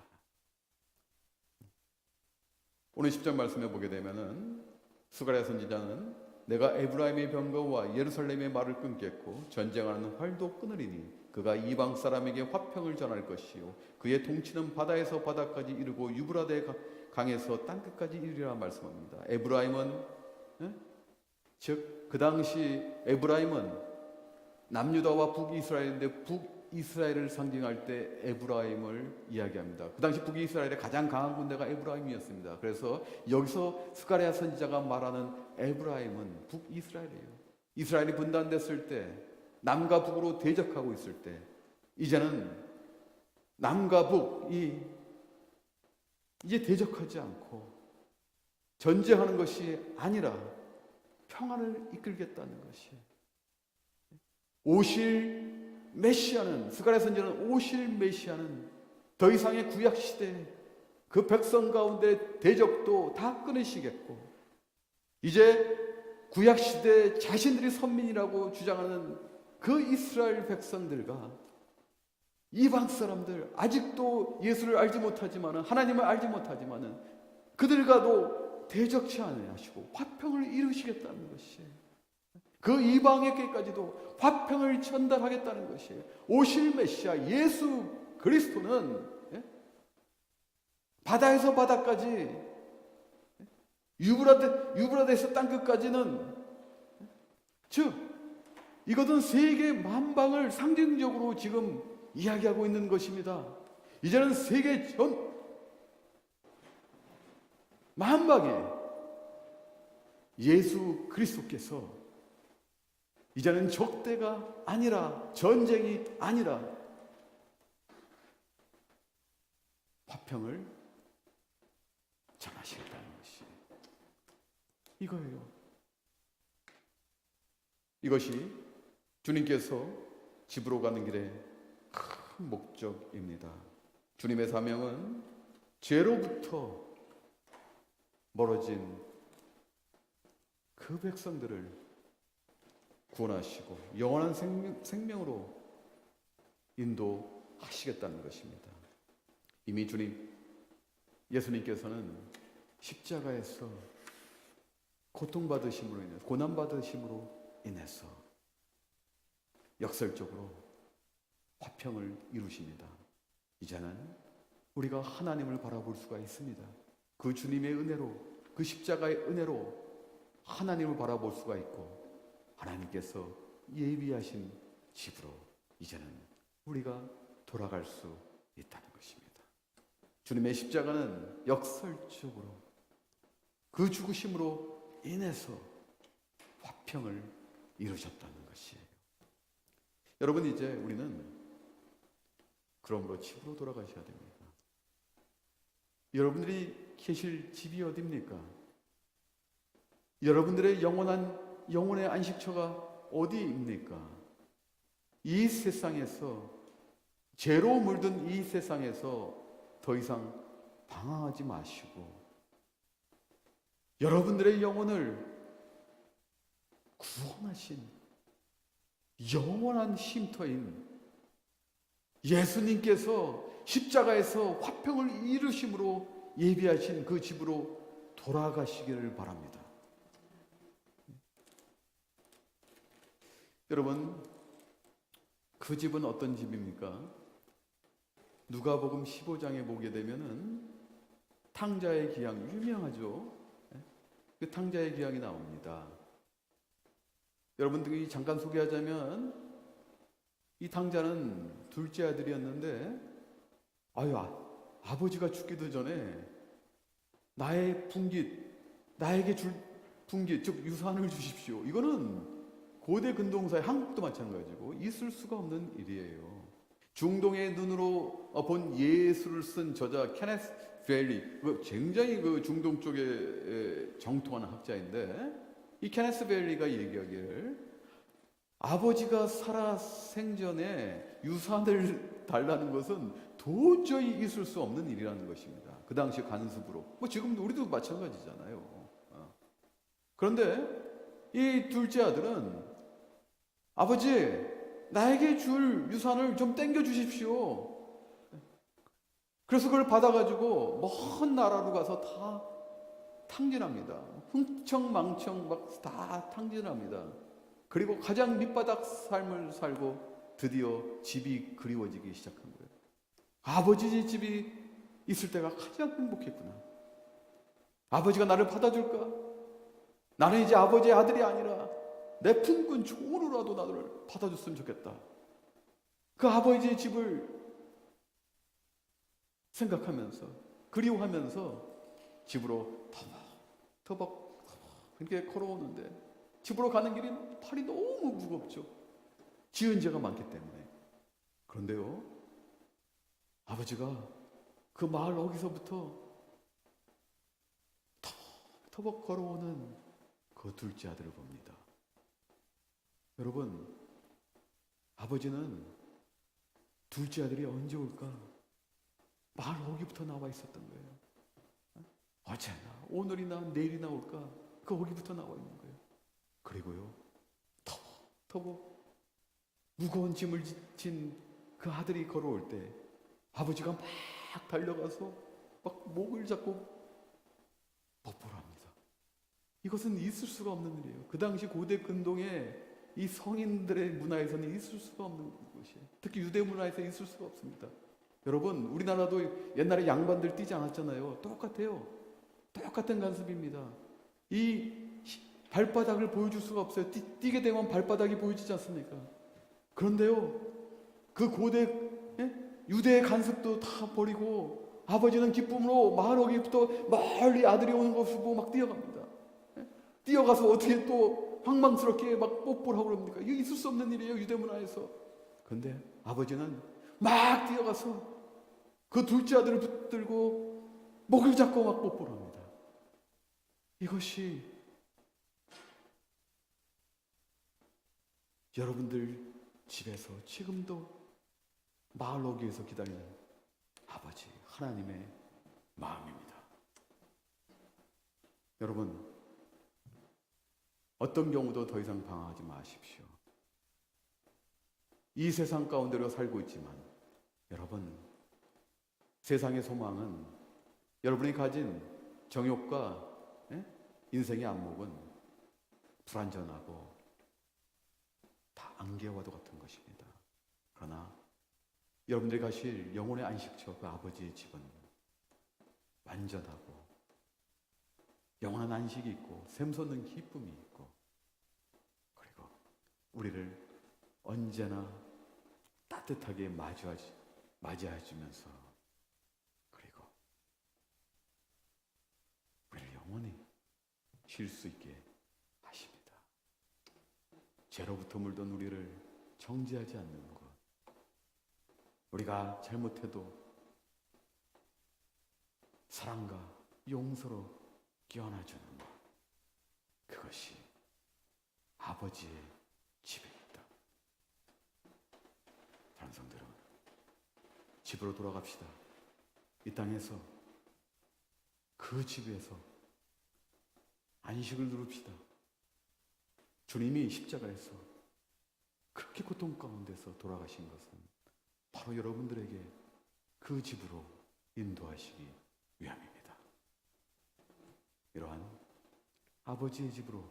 오늘 10절 말씀에 보게 되면은 스가랴 선지자는 내가 에브라임의 병거와 예루살렘의 말을 끊겠고 전쟁하는 활도 끊으리니 그가 이방 사람에게 화평을 전할 것이요 그의 통치는 바다에서 바다까지 이르고 유브라데 강에서 땅끝까지 이르리라 말씀합니다. 에브라임은 즉 그 당시 에브라임은 남유다와 북이스라엘인데 북이스라엘을 상징할 때 에브라임을 이야기합니다. 그 당시 북이스라엘의 가장 강한 군대가 에브라임이었습니다. 그래서 여기서 스가랴 선지자가 말하는 에브라임은 북이스라엘이에요. 이스라엘이 분단됐을 때 남과 북으로 대적하고 있을 때 이제는 남과 북이 이제 대적하지 않고 전쟁하는 것이 아니라 평안을 이끌겠다는 것이 오실 메시아는 스가랴 선지자는 오실 메시아는 더 이상의 구약 시대 그 백성 가운데 대적도 다 끊으시겠고 이제 구약 시대 자신들이 선민이라고 주장하는 그 이스라엘 백성들과 이방 사람들 아직도 예수를 알지 못하지만은 하나님을 알지 못하지만은 그들과도 대적치 않으시고 화평을 이루시겠다는 것이에요. 그 이방에게까지도 화평을 전달하겠다는 것이에요. 오실 메시아 예수 그리스도는 바다에서 바다까지 유브라데에서 땅끝까지는 즉 이것은 세계 만방을 상징적으로 지금 이야기하고 있는 것입니다. 이제는 세계 전 만방에 예수 그리스도께서 이제는 적대가 아니라, 전쟁이 아니라 화평을 전하시겠다는 것이 이거예요. 이것이 주님께서 집으로 가는 길의 큰 목적입니다. 주님의 사명은 죄로부터 멀어진 그 백성들을 구원하시고 영원한 생명으로 인도하시겠다는 것입니다. 이미 예수님께서는 십자가에서 고통받으심으로 인해서, 고난받으심으로 인해서 역설적으로 화평을 이루십니다. 이제는 우리가 하나님을 바라볼 수가 있습니다. 그 주님의 은혜로, 그 십자가의 은혜로 하나님을 바라볼 수가 있고, 하나님께서 예비하신 집으로 이제는 우리가 돌아갈 수 있다는 것입니다. 주님의 십자가는 역설적으로 그 죽으심으로 인해서 화평을 이루셨다는 것이에요. 여러분, 이제 우리는 그러므로 집으로 돌아가셔야 됩니다. 여러분들이 계실 집이 어디입니까? 여러분들의 영혼의 안식처가 어디입니까? 이 세상에서, 죄로 물든 이 세상에서 더 이상 방황하지 마시고 여러분들의 영혼을 구원하신 영원한 쉼터인 예수님께서 십자가에서 화평을 이루심으로 예비하신 그 집으로 돌아가시기를 바랍니다. 여러분, 그 집은 어떤 집입니까? 누가복음 15장에 보게 되면은 탕자의 기양, 유명하죠. 그 탕자의 기양이 나옵니다. 여러분들이 잠깐 소개하자면 이 탕자는 둘째 아들이었는데 아버지가 죽기도 전에 나에게 줄 분깃, 즉 유산을 주십시오. 이거는 고대 근동사의, 한국도 마찬가지고 있을 수가 없는 일이에요. 중동의 눈으로 본 예수를 쓴 저자 케네스 베일리, 굉장히 그 중동 쪽에 정통한 학자인데, 이 케네스 베일리가 얘기하기를 아버지가 살아 생전에 유산을 달라는 것은 도저히 있을 수 없는 일이라는 것입니다. 그 당시 관습으로. 지금도 우리도 마찬가지잖아요. 그런데 이 둘째 아들은 아버지, 나에게 줄 유산을 좀 땡겨 주십시오. 그래서 그걸 받아가지고 먼 나라로 가서 다 탕진합니다. 흥청망청 막 다 탕진합니다. 그리고 가장 밑바닥 삶을 살고 드디어 집이 그리워지기 시작한 거예요. 아버지 집이 있을 때가 가장 행복했구나. 아버지가 나를 받아줄까? 나는 이제 아버지의 아들이 아니라 내 품꾼 종으로라도 나를 받아줬으면 좋겠다. 그 아버지의 집을 생각하면서, 그리워하면서 집으로 터벅터벅 이렇게 걸어오는데, 집으로 가는 길이 팔이 너무 무겁죠. 지은 죄가 많기 때문에. 그런데요, 아버지가 그 마을 어기서부터 터벅터벅 걸어오는 그 둘째 아들을 봅니다. 여러분, 아버지는 둘째 아들이 언제 올까? 마을 어기부터 나와 있었던 거예요. 어제나 오늘이나 내일이나 올까? 그 어기부터 나와 있는 거예요. 그리고요, 터벅터벅 무거운 짐을 진 그 아들이 걸어올 때 아버지가 막 달려가서 막 목을 잡고 뽀뽀를 합니다. 이것은 있을 수가 없는 일이에요. 그 당시 고대 근동의 이 성인들의 문화에서는 있을 수가 없는 것이에요. 특히 유대 문화에서 있을 수가 없습니다. 여러분, 우리나라도 옛날에 양반들 뛰지 않았잖아요. 똑같아요. 똑같은 관습입니다. 이 발바닥을 보여줄 수가 없어요. 뛰게 되면 발바닥이 보여지지 않습니까? 그런데요, 그 고대 유대의 간섭도 다 버리고 아버지는 기쁨으로 마을 어기부터 멀리 아들이 오는 것을 보고 막 뛰어갑니다. 뛰어가서 어떻게 또 황망스럽게 막 뽀뽀를 하고 그럽니까? 이거 있을 수 없는 일이에요, 유대 문화에서. 근데 아버지는 막 뛰어가서 그 둘째 아들을 붙들고 목을 잡고 막 뽀뽀를 합니다. 이것이 여러분들 집에서 지금도 마을 오기에서 기다리는 아버지 하나님의 마음입니다. 여러분, 어떤 경우도 더 이상 방황하지 마십시오. 이 세상 가운데로 살고 있지만 여러분, 세상의 소망은 여러분이 가진 정욕과 인생의 안목은 불완전하고 다 안개와도 같은 것입니다. 그러나 여러분들이 가실 영혼의 안식처, 그 아버지의 집은 완전하고 영원한 안식이 있고 샘솟는 기쁨이 있고, 그리고 우리를 언제나 따뜻하게 맞이해주면서, 그리고 우리를 영원히 쉴 수 있게 하십니다. 죄로부터 물던 우리를 정죄하지 않는 것, 우리가 잘못해도 사랑과 용서로 끼워놔주는 것, 그것이 아버지의 집입니다. 사랑하는 성도 여러분, 집으로 돌아갑시다. 이 땅에서 그 집에서 안식을 누립시다. 주님이 십자가에서 그렇게 고통 가운데서 돌아가신 것은 바로 여러분들에게 그 집으로 인도하시기 위함입니다. 이러한 아버지의 집으로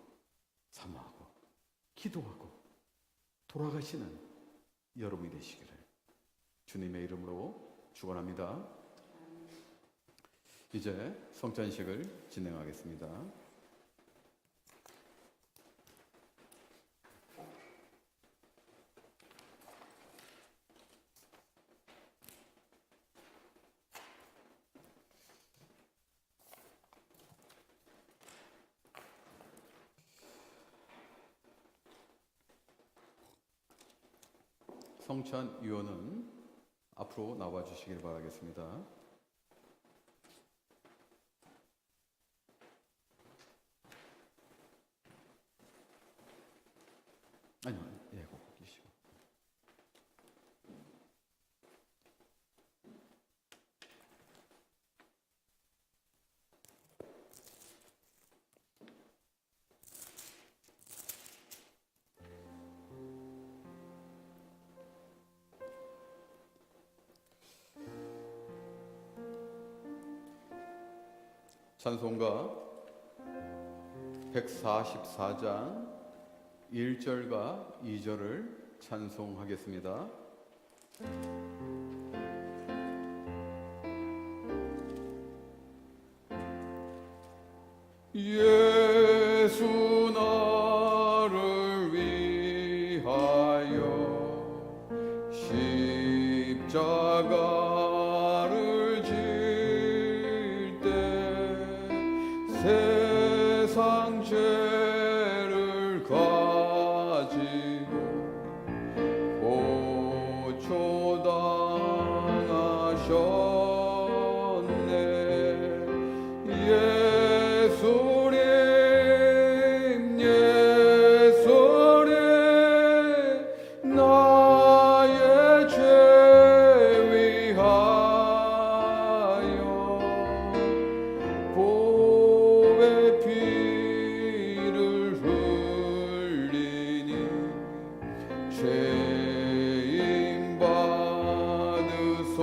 사모하고 기도하고 돌아가시는 여러분이 되시기를 주님의 이름으로 축원합니다. 이제 성찬식을 진행하겠습니다. 성찬위원은 앞으로 나와 주시길 바라겠습니다. 아니요, 예, 꼭 계시고. 찬송가 144장 1절과 2절을 찬송하겠습니다. 예수 나를 위하여 십자가를 질 때 세상 죄를 가지고 고초당하셨네. 예수님 예수님 나의 죄 위하여 보배 피를 흘리니 죄인 받으소서.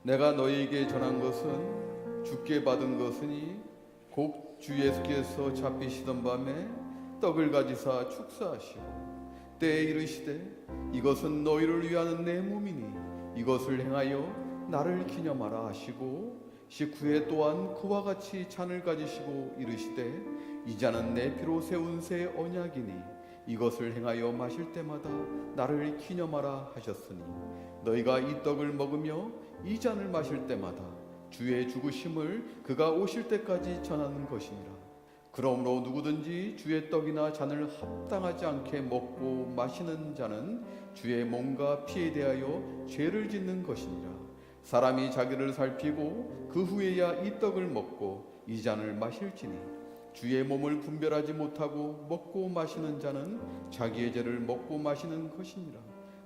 내가 너희에게 전한 것은 주께 받은 것이니 곧 주 예수께서 잡히시던 밤에 떡을 가지사 축사하시고 때에 이르시되 이것은 너희를 위하는 내 몸이니 이것을 행하여 나를 기념하라 하시고 식후에 또한 그와 같이 잔을 가지시고 이르시되 이 잔은 내 피로 세운 새 언약이니 이것을 행하여 마실 때마다 나를 기념하라 하셨으니 너희가 이 떡을 먹으며 이 잔을 마실 때마다 주의 죽으심을 그가 오실 때까지 전하는 것이니라. 그러므로 누구든지 주의 떡이나 잔을 합당하지 않게 먹고 마시는 자는 주의 몸과 피에 대하여 죄를 짓는 것이니라. 사람이 자기를 살피고 그 후에야 이 떡을 먹고 이 잔을 마실지니 주의 몸을 분별하지 못하고 먹고 마시는 자는 자기의 죄를 먹고 마시는 것이니라.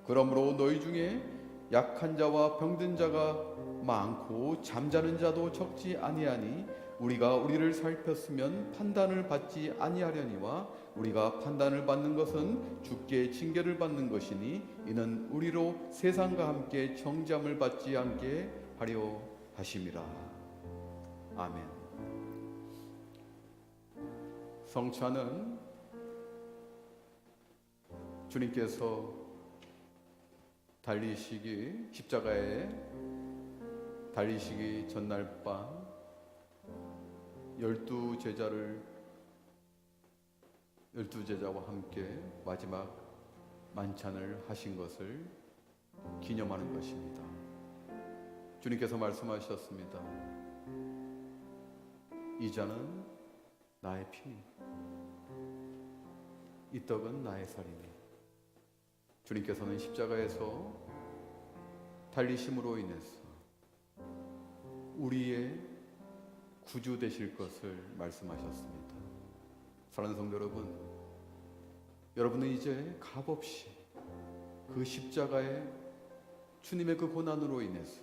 그러므로 너희 중에 약한 자와 병든 자가 많고 잠자는 자도 적지 아니하니 우리가 우리를 살폈으면 판단을 받지 아니하려니와 우리가 판단을 받는 것은 주께 징계를 받는 것이니 이는 우리로 세상과 함께 정죄함을 받지 않게 하려 하심이라. 아멘. 성찬은 주님께서 달리시기 십자가에 달리시기 전날 밤 12제자와 함께 마지막 만찬을 하신 것을 기념하는 것입니다. 주님께서 말씀하셨습니다. 이 잔은 나의 피니 이 떡은 나의 살이니. 주님께서는 십자가에서 달리심으로 인해서 우리의 구주 되실 것을 말씀하셨습니다. 사랑하는 성도 여러분, 여러분은 이제 값없이 그 십자가에 주님의 그 고난으로 인해서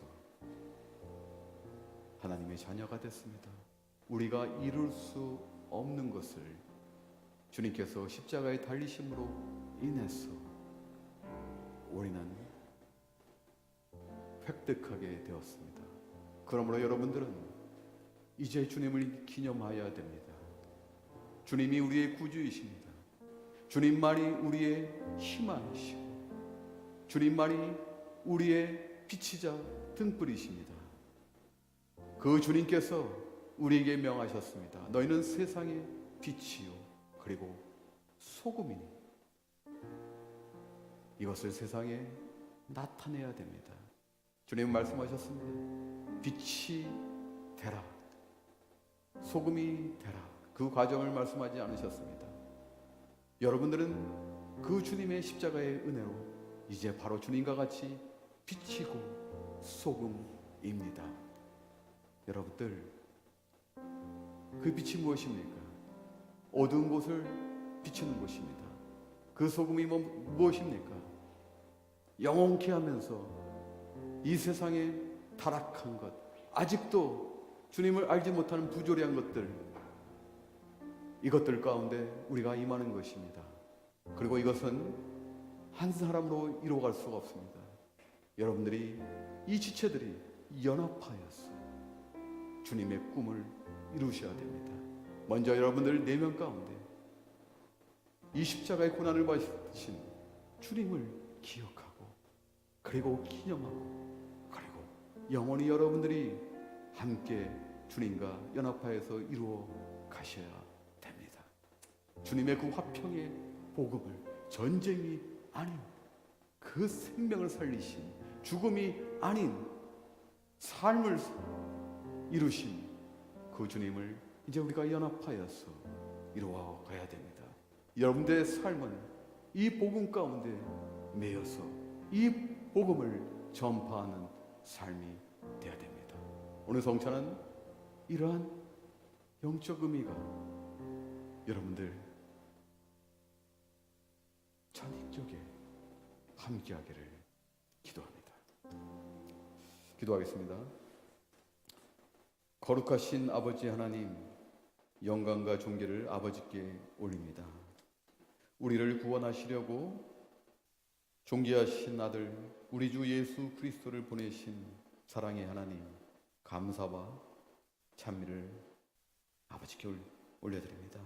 하나님의 자녀가 됐습니다. 우리가 이룰 수 없는 것을 주님께서 십자가에 달리심으로 인해서 우리는 획득하게 되었습니다. 그러므로 여러분들은 이제 주님을 기념하여야 됩니다. 주님이 우리의 구주이십니다. 주님만이 우리의 희망이시고 주님만이 우리의 빛이자 등불이십니다. 그 주님께서 우리에게 명하셨습니다. 너희는 세상의 빛이요 그리고 소금이니 이것을 세상에 나타내야 됩니다. 주님은 말씀하셨습니다. 빛이 되라, 소금이 되라. 그 과정을 말씀하지 않으셨습니다. 여러분들은 그 주님의 십자가의 은혜로 이제 바로 주님과 같이 빛이고 소금입니다. 여러분들, 그 빛이 무엇입니까? 어두운 곳을 비추는 것입니다. 그 소금이 무엇입니까? 영원케 하면서 이 세상에 타락한 것, 아직도 주님을 알지 못하는 부조리한 것들, 이것들 가운데 우리가 임하는 것입니다. 그리고 이것은 한 사람으로 이루어갈 수가 없습니다. 여러분들이, 이 지체들이 연합하여서 주님의 꿈을 이루셔야 됩니다. 먼저 여러분들 4명 가운데 이 십자가의 고난을 받으신 주님을 기억하고 그리고 기념하고 그리고 영원히 여러분들이 함께 주님과 연합하여서 이루어 가셔야 됩니다. 주님의 그 화평의 복음을, 전쟁이 아닌 그 생명을 살리신, 죽음이 아닌 삶을 이루신 그 주님을 이제 우리가 연합하여서 이루어 가야 됩니다. 여러분들의 삶은 이 복음 가운데 매여서 이 복음을 전파하는 삶이 되어야 됩니다. 오늘 성찬은 이러한 영적 의미가 여러분들 전익적에 함께하기를 기도합니다. 기도하겠습니다. 거룩하신 아버지 하나님, 영광과 존귀를 아버지께 올립니다. 우리를 구원하시려고 존귀하신 아들 우리 주 예수 그리스도를 보내신 사랑의 하나님, 감사와 찬미를 아버지께 올려드립니다.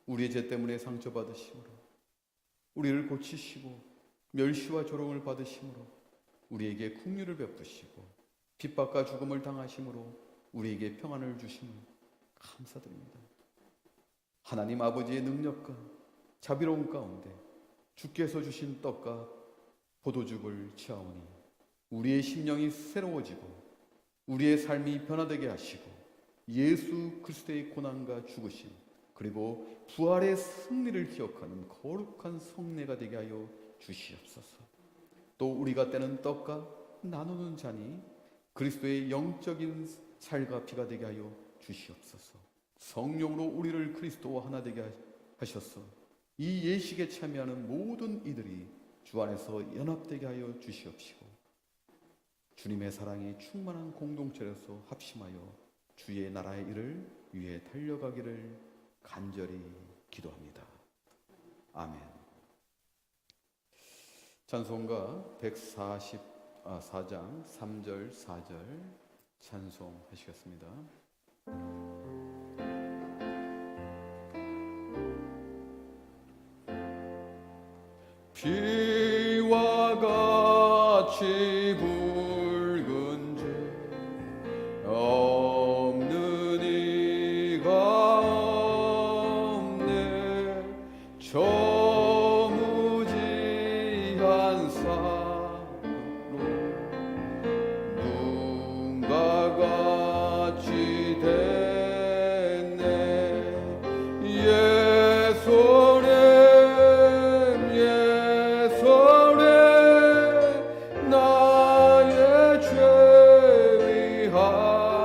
우리의 죄 때문에 상처받으심으로, 우리를 고치시고 멸시와 조롱을 받으심으로 우리에게 긍휼을 베푸시고 핍박과 죽음을 당하심으로 우리에게 평안을 주심을 감사드립니다. 하나님 아버지의 능력과 자비로움 가운데 주께서 주신 떡과 포도즙을 취하오니 우리의 심령이 새로워지고 우리의 삶이 변화되게 하시고 예수 그리스도의 고난과 죽으심 그리고 부활의 승리를 기억하는 거룩한 성례가 되게 하여 주시옵소서. 또 우리가 떼는 떡과 나누는 잔이 그리스도의 영적인 살과 피가 되게 하여 주시옵소서. 성령으로 우리를 그리스도와 하나 되게 하셔서 이 예식에 참여하는 모든 이들이 주 안에서 연합되게 하여 주시옵시고 주님의 사랑이 충만한 공동체로서 합심하여 주의 나라의 일을 위해 달려가기를 간절히 기도합니다. 아멘. 찬송가 144장 3절 4절 찬송하시겠습니다. 비와 같이 붉은 죄 없는 이가 없네. 저무지한 사로 눈과 같이 됐네. 나의 죄 위하여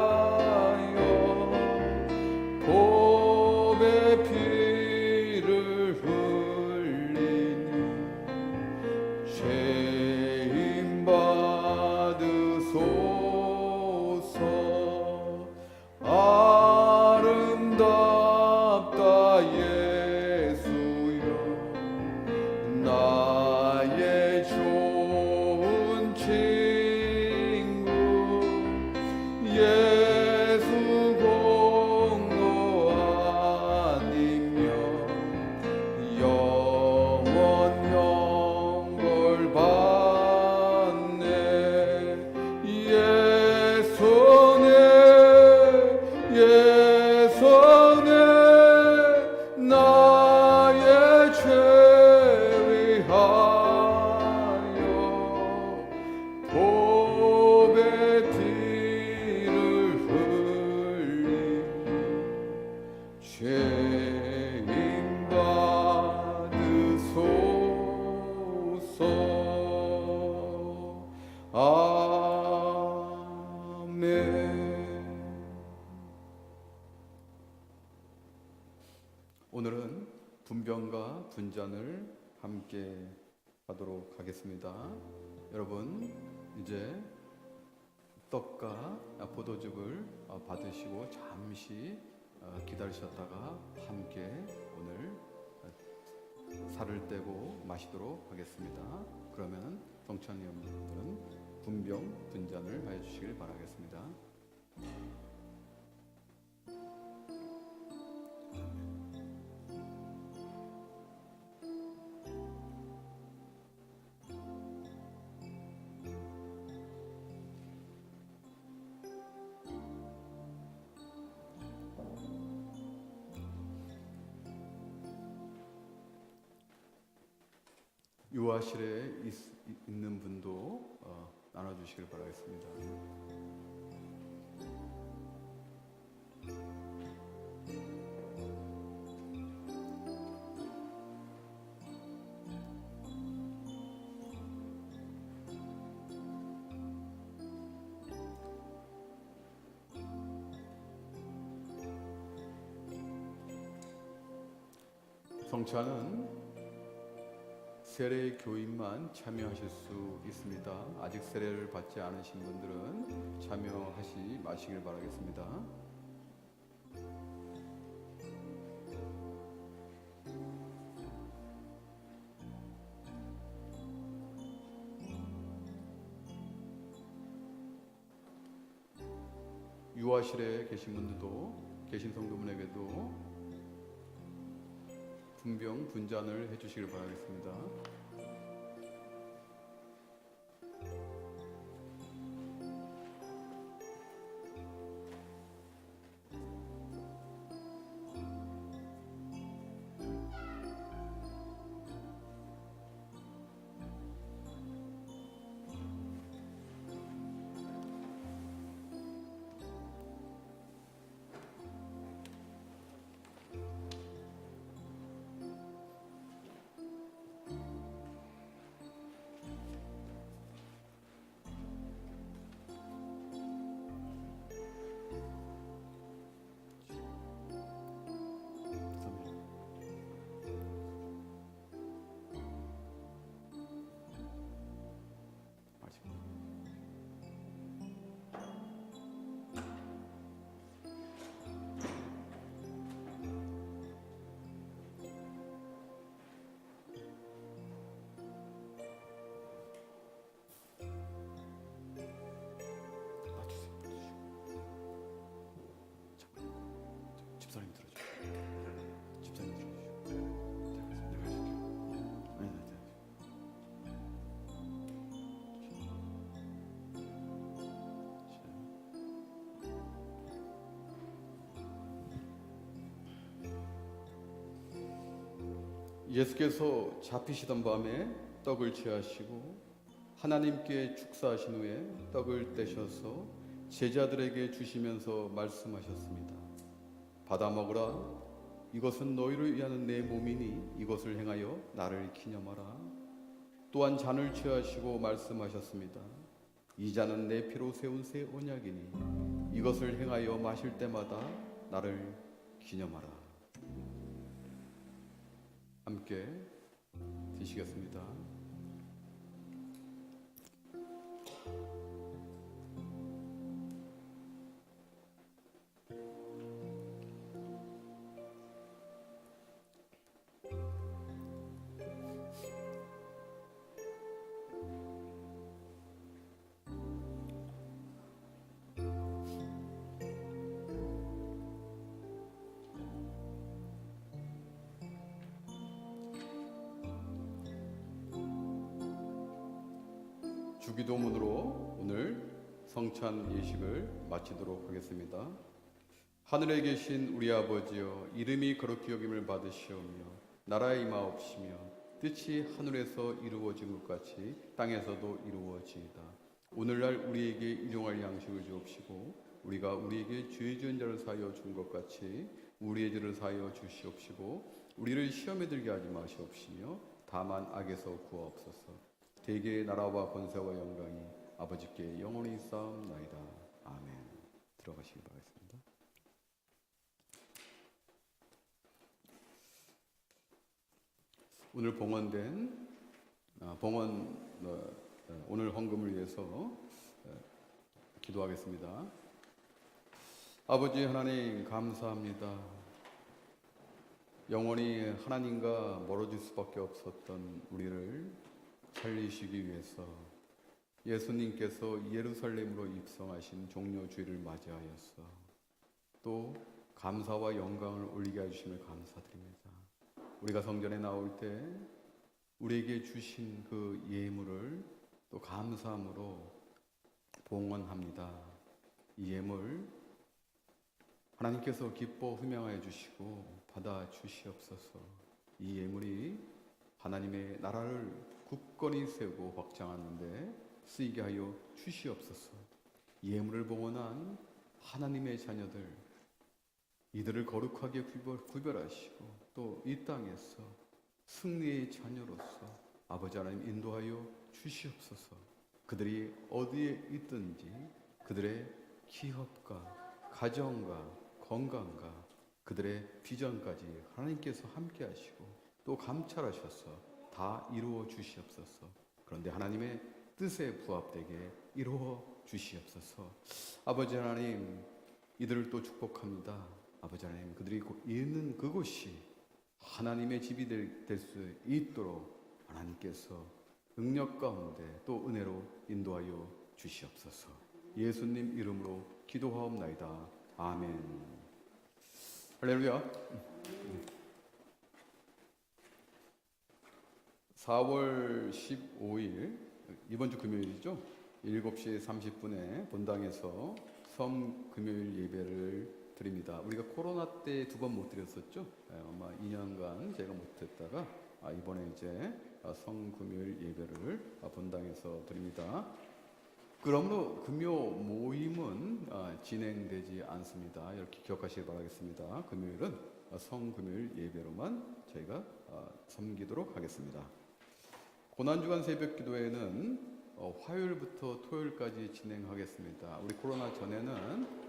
보배 피를 흘리니 죄인 받으소서. 아름답다 예수여 나의 좋은 친구. 예수 공로 아니면 영원 형벌 받네. 예수네 나의 죄 위하여 보배 피를 흘리 죄인 받으소서. 아멘. 오늘은 분병과 분잔을 함께 하도록 하겠습니다. 여러분 이제 떡과 포도즙을 받으시고 잠시 기다리셨다가 함께 오늘 살을 떼고 마시도록 하겠습니다. 그러면 동창 여러분들은 분병 분잔을 하여 주시길 바라겠습니다. 유아실에 있는 분도 나눠주시길 바라겠습니다. 성찬은 세례 교인만 참여하실 수 있습니다. 아직 세례를 받지 않으신 분들은 참여하시 마시길 바라겠습니다. 유아실에 계신 분들도, 계신 성도분에게도 분병 분잔을 해주시길 바라겠습니다. 집사님 들어주세요. 집사님 들어주세요. 내가 해줄게요. 아니, 예수께서 잡히시던 밤에 떡을 취하시고 하나님께 축사하신 후에 떡을 떼셔서 제자들에게 주시면서 말씀하셨습니다. 받아 먹으라. 이것은 너희를 위하는 내 몸이니 이것을 행하여 나를 기념하라. 또한 잔을 취하시고 말씀하셨습니다. 이 잔은 내 피로 세운 새 언약이니 이것을 행하여 마실 때마다 나를 기념하라. 함께 드시겠습니다. 주기도문으로 오늘 성찬 예식을 마치도록 하겠습니다. 하늘에 계신 우리 아버지여, 이름이 거룩히 여김을 받으시오며 나라의 임하옵시며 뜻이 하늘에서 이루어진 것 같이 땅에서도 이루어지이다. 오늘날 우리에게 일용할 양식을 주옵시고 우리가 우리에게 죄 지은 자를 사하여 준 것 같이 우리의 죄를 사하여 주시옵시고 우리를 시험에 들게 하지 마시옵시며 다만 악에서 구하옵소서. 대개의 나라와 권세와 영광이 아버지께 영원히 있사옵나이다. 아멘. 들어가시기 바라겠습니다. 오늘 봉헌된 오늘 헌금을 위해서 기도하겠습니다. 아버지 하나님 감사합니다. 영원히 하나님과 멀어질 수밖에 없었던 우리를 살리시기 위해서 예수님께서 예루살렘으로 입성하신 종려주일을 맞이하여서 또 감사와 영광을 올리게 해주심을 감사드립니다. 우리가 성전에 나올 때 우리에게 주신 그 예물을 또 감사함으로 봉헌합니다. 이 예물 하나님께서 기뻐 흠양하여 주시고 받아 주시옵소서. 이 예물이 하나님의 나라를 굳건히 세우고 확장하는 데 쓰이게 하여 주시옵소서. 예물을 봉헌한 하나님의 자녀들, 이들을 거룩하게 구별하시고 또 이 땅에서 승리의 자녀로서 아버지 하나님 인도하여 주시옵소서. 그들이 어디에 있든지 그들의 기업과 가정과 건강과 그들의 비전까지 하나님께서 함께 하시고 또 감찰하셔서 다 이루어 주시옵소서. 그런데 하나님의 뜻에 부합되게 이루어 주시옵소서. 아버지 하나님, 이들을 또 축복합니다. 아버지 하나님, 그들이 있는 그곳이 하나님의 집이 될 수 있도록 하나님께서 능력 가운데 또 은혜로 인도하여 주시옵소서. 예수님 이름으로 기도하옵나이다. 아멘. 할렐루야. 4월 15일 이번 주 금요일이죠. 7시 30분에 본당에서 성금요일 예배를 드립니다. 우리가 코로나 때 2번 못 드렸었죠. 아마 2년간 제가 못했다가 이번에 이제 성금요일 예배를 본당에서 드립니다. 그러므로 금요 모임은 진행되지 않습니다. 이렇게 기억하시기 바라겠습니다. 금요일은 성금요일 예배로만 저희가 섬기도록 하겠습니다. 고난주간 새벽기도회는 화요일부터 토요일까지 진행하겠습니다. 우리 코로나 전에는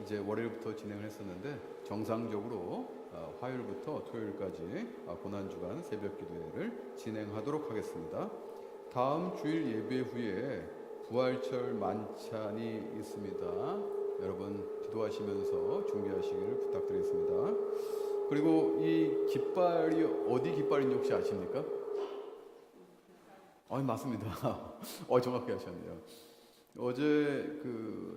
이제 월요일부터 진행을 했었는데 정상적으로 화요일부터 토요일까지 고난주간 새벽기도회를 진행하도록 하겠습니다. 다음 주일 예배 후에 부활절 만찬이 있습니다. 여러분 기도하시면서 준비하시기를 부탁드리겠습니다. 그리고 이 깃발이 어디 깃발인지 혹시 아십니까? 맞습니다. 정확히 하셨네요. 어제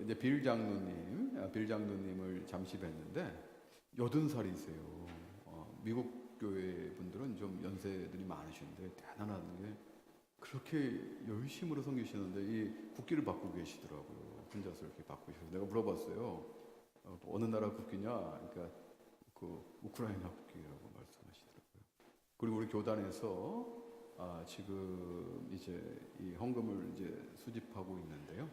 이제 빌 장로님을 잠시 뵀는데 80살이세요. 미국 교회 분들은 좀 연세들이 많으신데 대단한 게 그렇게 열심으로 섬기시는데 이 국기를 받고 계시더라고요. 혼자서 이렇게 받고 계셔서 내가 물어봤어요. 어느 나라 국기냐? 그러니까 우크라이나 국기라고 말씀하시더라고요. 그리고 우리 교단에서 지금 이제 이 헌금을 이제 수집하고 있는데요.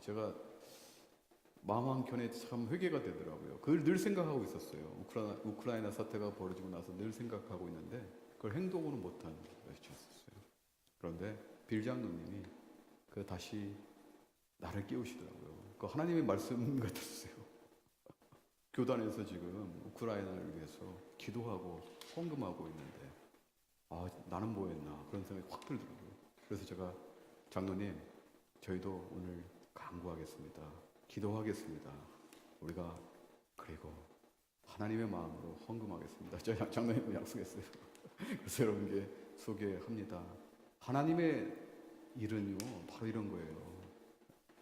제가 마음 한켠에 참 회개가 되더라고요. 그걸 늘 생각하고 있었어요. 우크라이나 사태가 벌어지고 나서 늘 생각하고 있는데 그걸 행동으로 못한 것이었어요. 그런데 빌 장로님이 다시 나를 깨우시더라고요. 하나님의 말씀 같았어요. 교단에서 지금 우크라이나를 위해서 기도하고 헌금하고 있는데 나는 뭐 했나 그런 생각이 확 들더라고요. 그래서 제가 장로님 저희도 오늘 간구하겠습니다. 기도하겠습니다. 우리가 그리고 하나님의 마음으로 헌금하겠습니다. 제가 장로님과 약속했어요. 그래서 여러분께 소개합니다. 하나님의 일은요 바로 이런 거예요.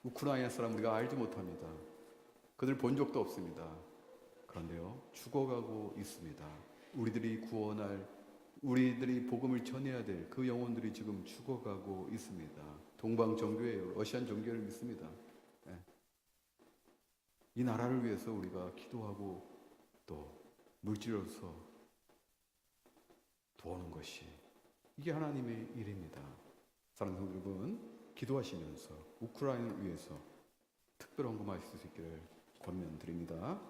우크라이나 사람 우리가 알지 못합니다. 그들 본 적도 없습니다. 그런데요 죽어가고 있습니다. 우리들이 복음을 전해야 될 그 영혼들이 지금 죽어가고 있습니다. 동방 정교회요, 러시안 정교회를 믿습니다. 이 나라를 위해서 우리가 기도하고 또 물질로서 도우는 것이 이게 하나님의 일입니다. 사랑하는 여러분, 기도하시면서 우크라이나를 위해서 특별 헌금하실 수 있기를 권면드립니다.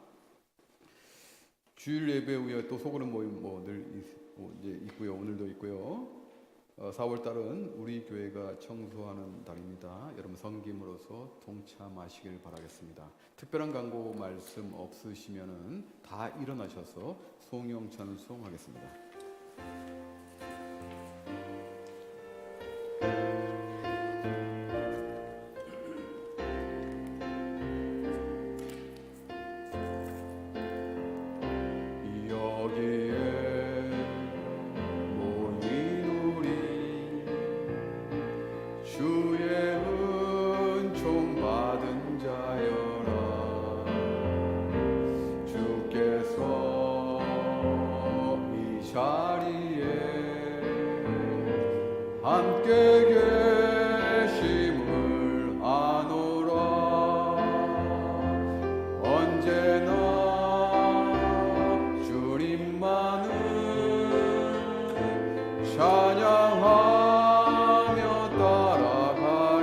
주일 예배 후에 또 소그룹 모임 늘 이제 있고요. 오늘도 있고요. 4월 달은 우리 교회가 청소하는 달입니다. 여러분 섬김으로써 동참하시길 바라겠습니다. 특별한 광고 말씀 없으시면은 다 일어나셔서 송영 찬송하겠습니다. 찬양하며 따라가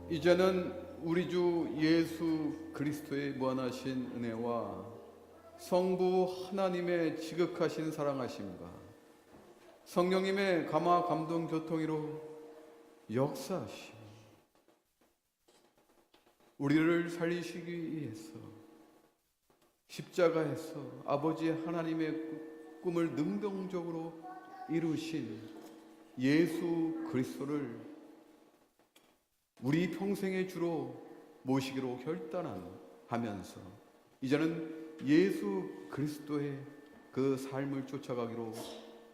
이제는 우리 주 예수 그리스도의 무한하신 은혜와 성부 하나님의 지극하신 사랑하심과 성령님의 감화 감동 교통으로 역사하시 우리를 살리시기 위해서 십자가에서 아버지 하나님의 꿈을 능동적으로 이루신 예수 그리스도를 우리 평생의 주로 모시기로 결단하면서 이제는 예수 그리스도의 그 삶을 쫓아가기로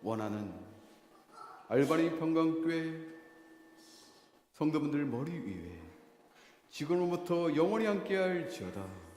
원하는 알바니 평강교회 성도분들 머리 위에 지금부터 영원히 함께할지어다.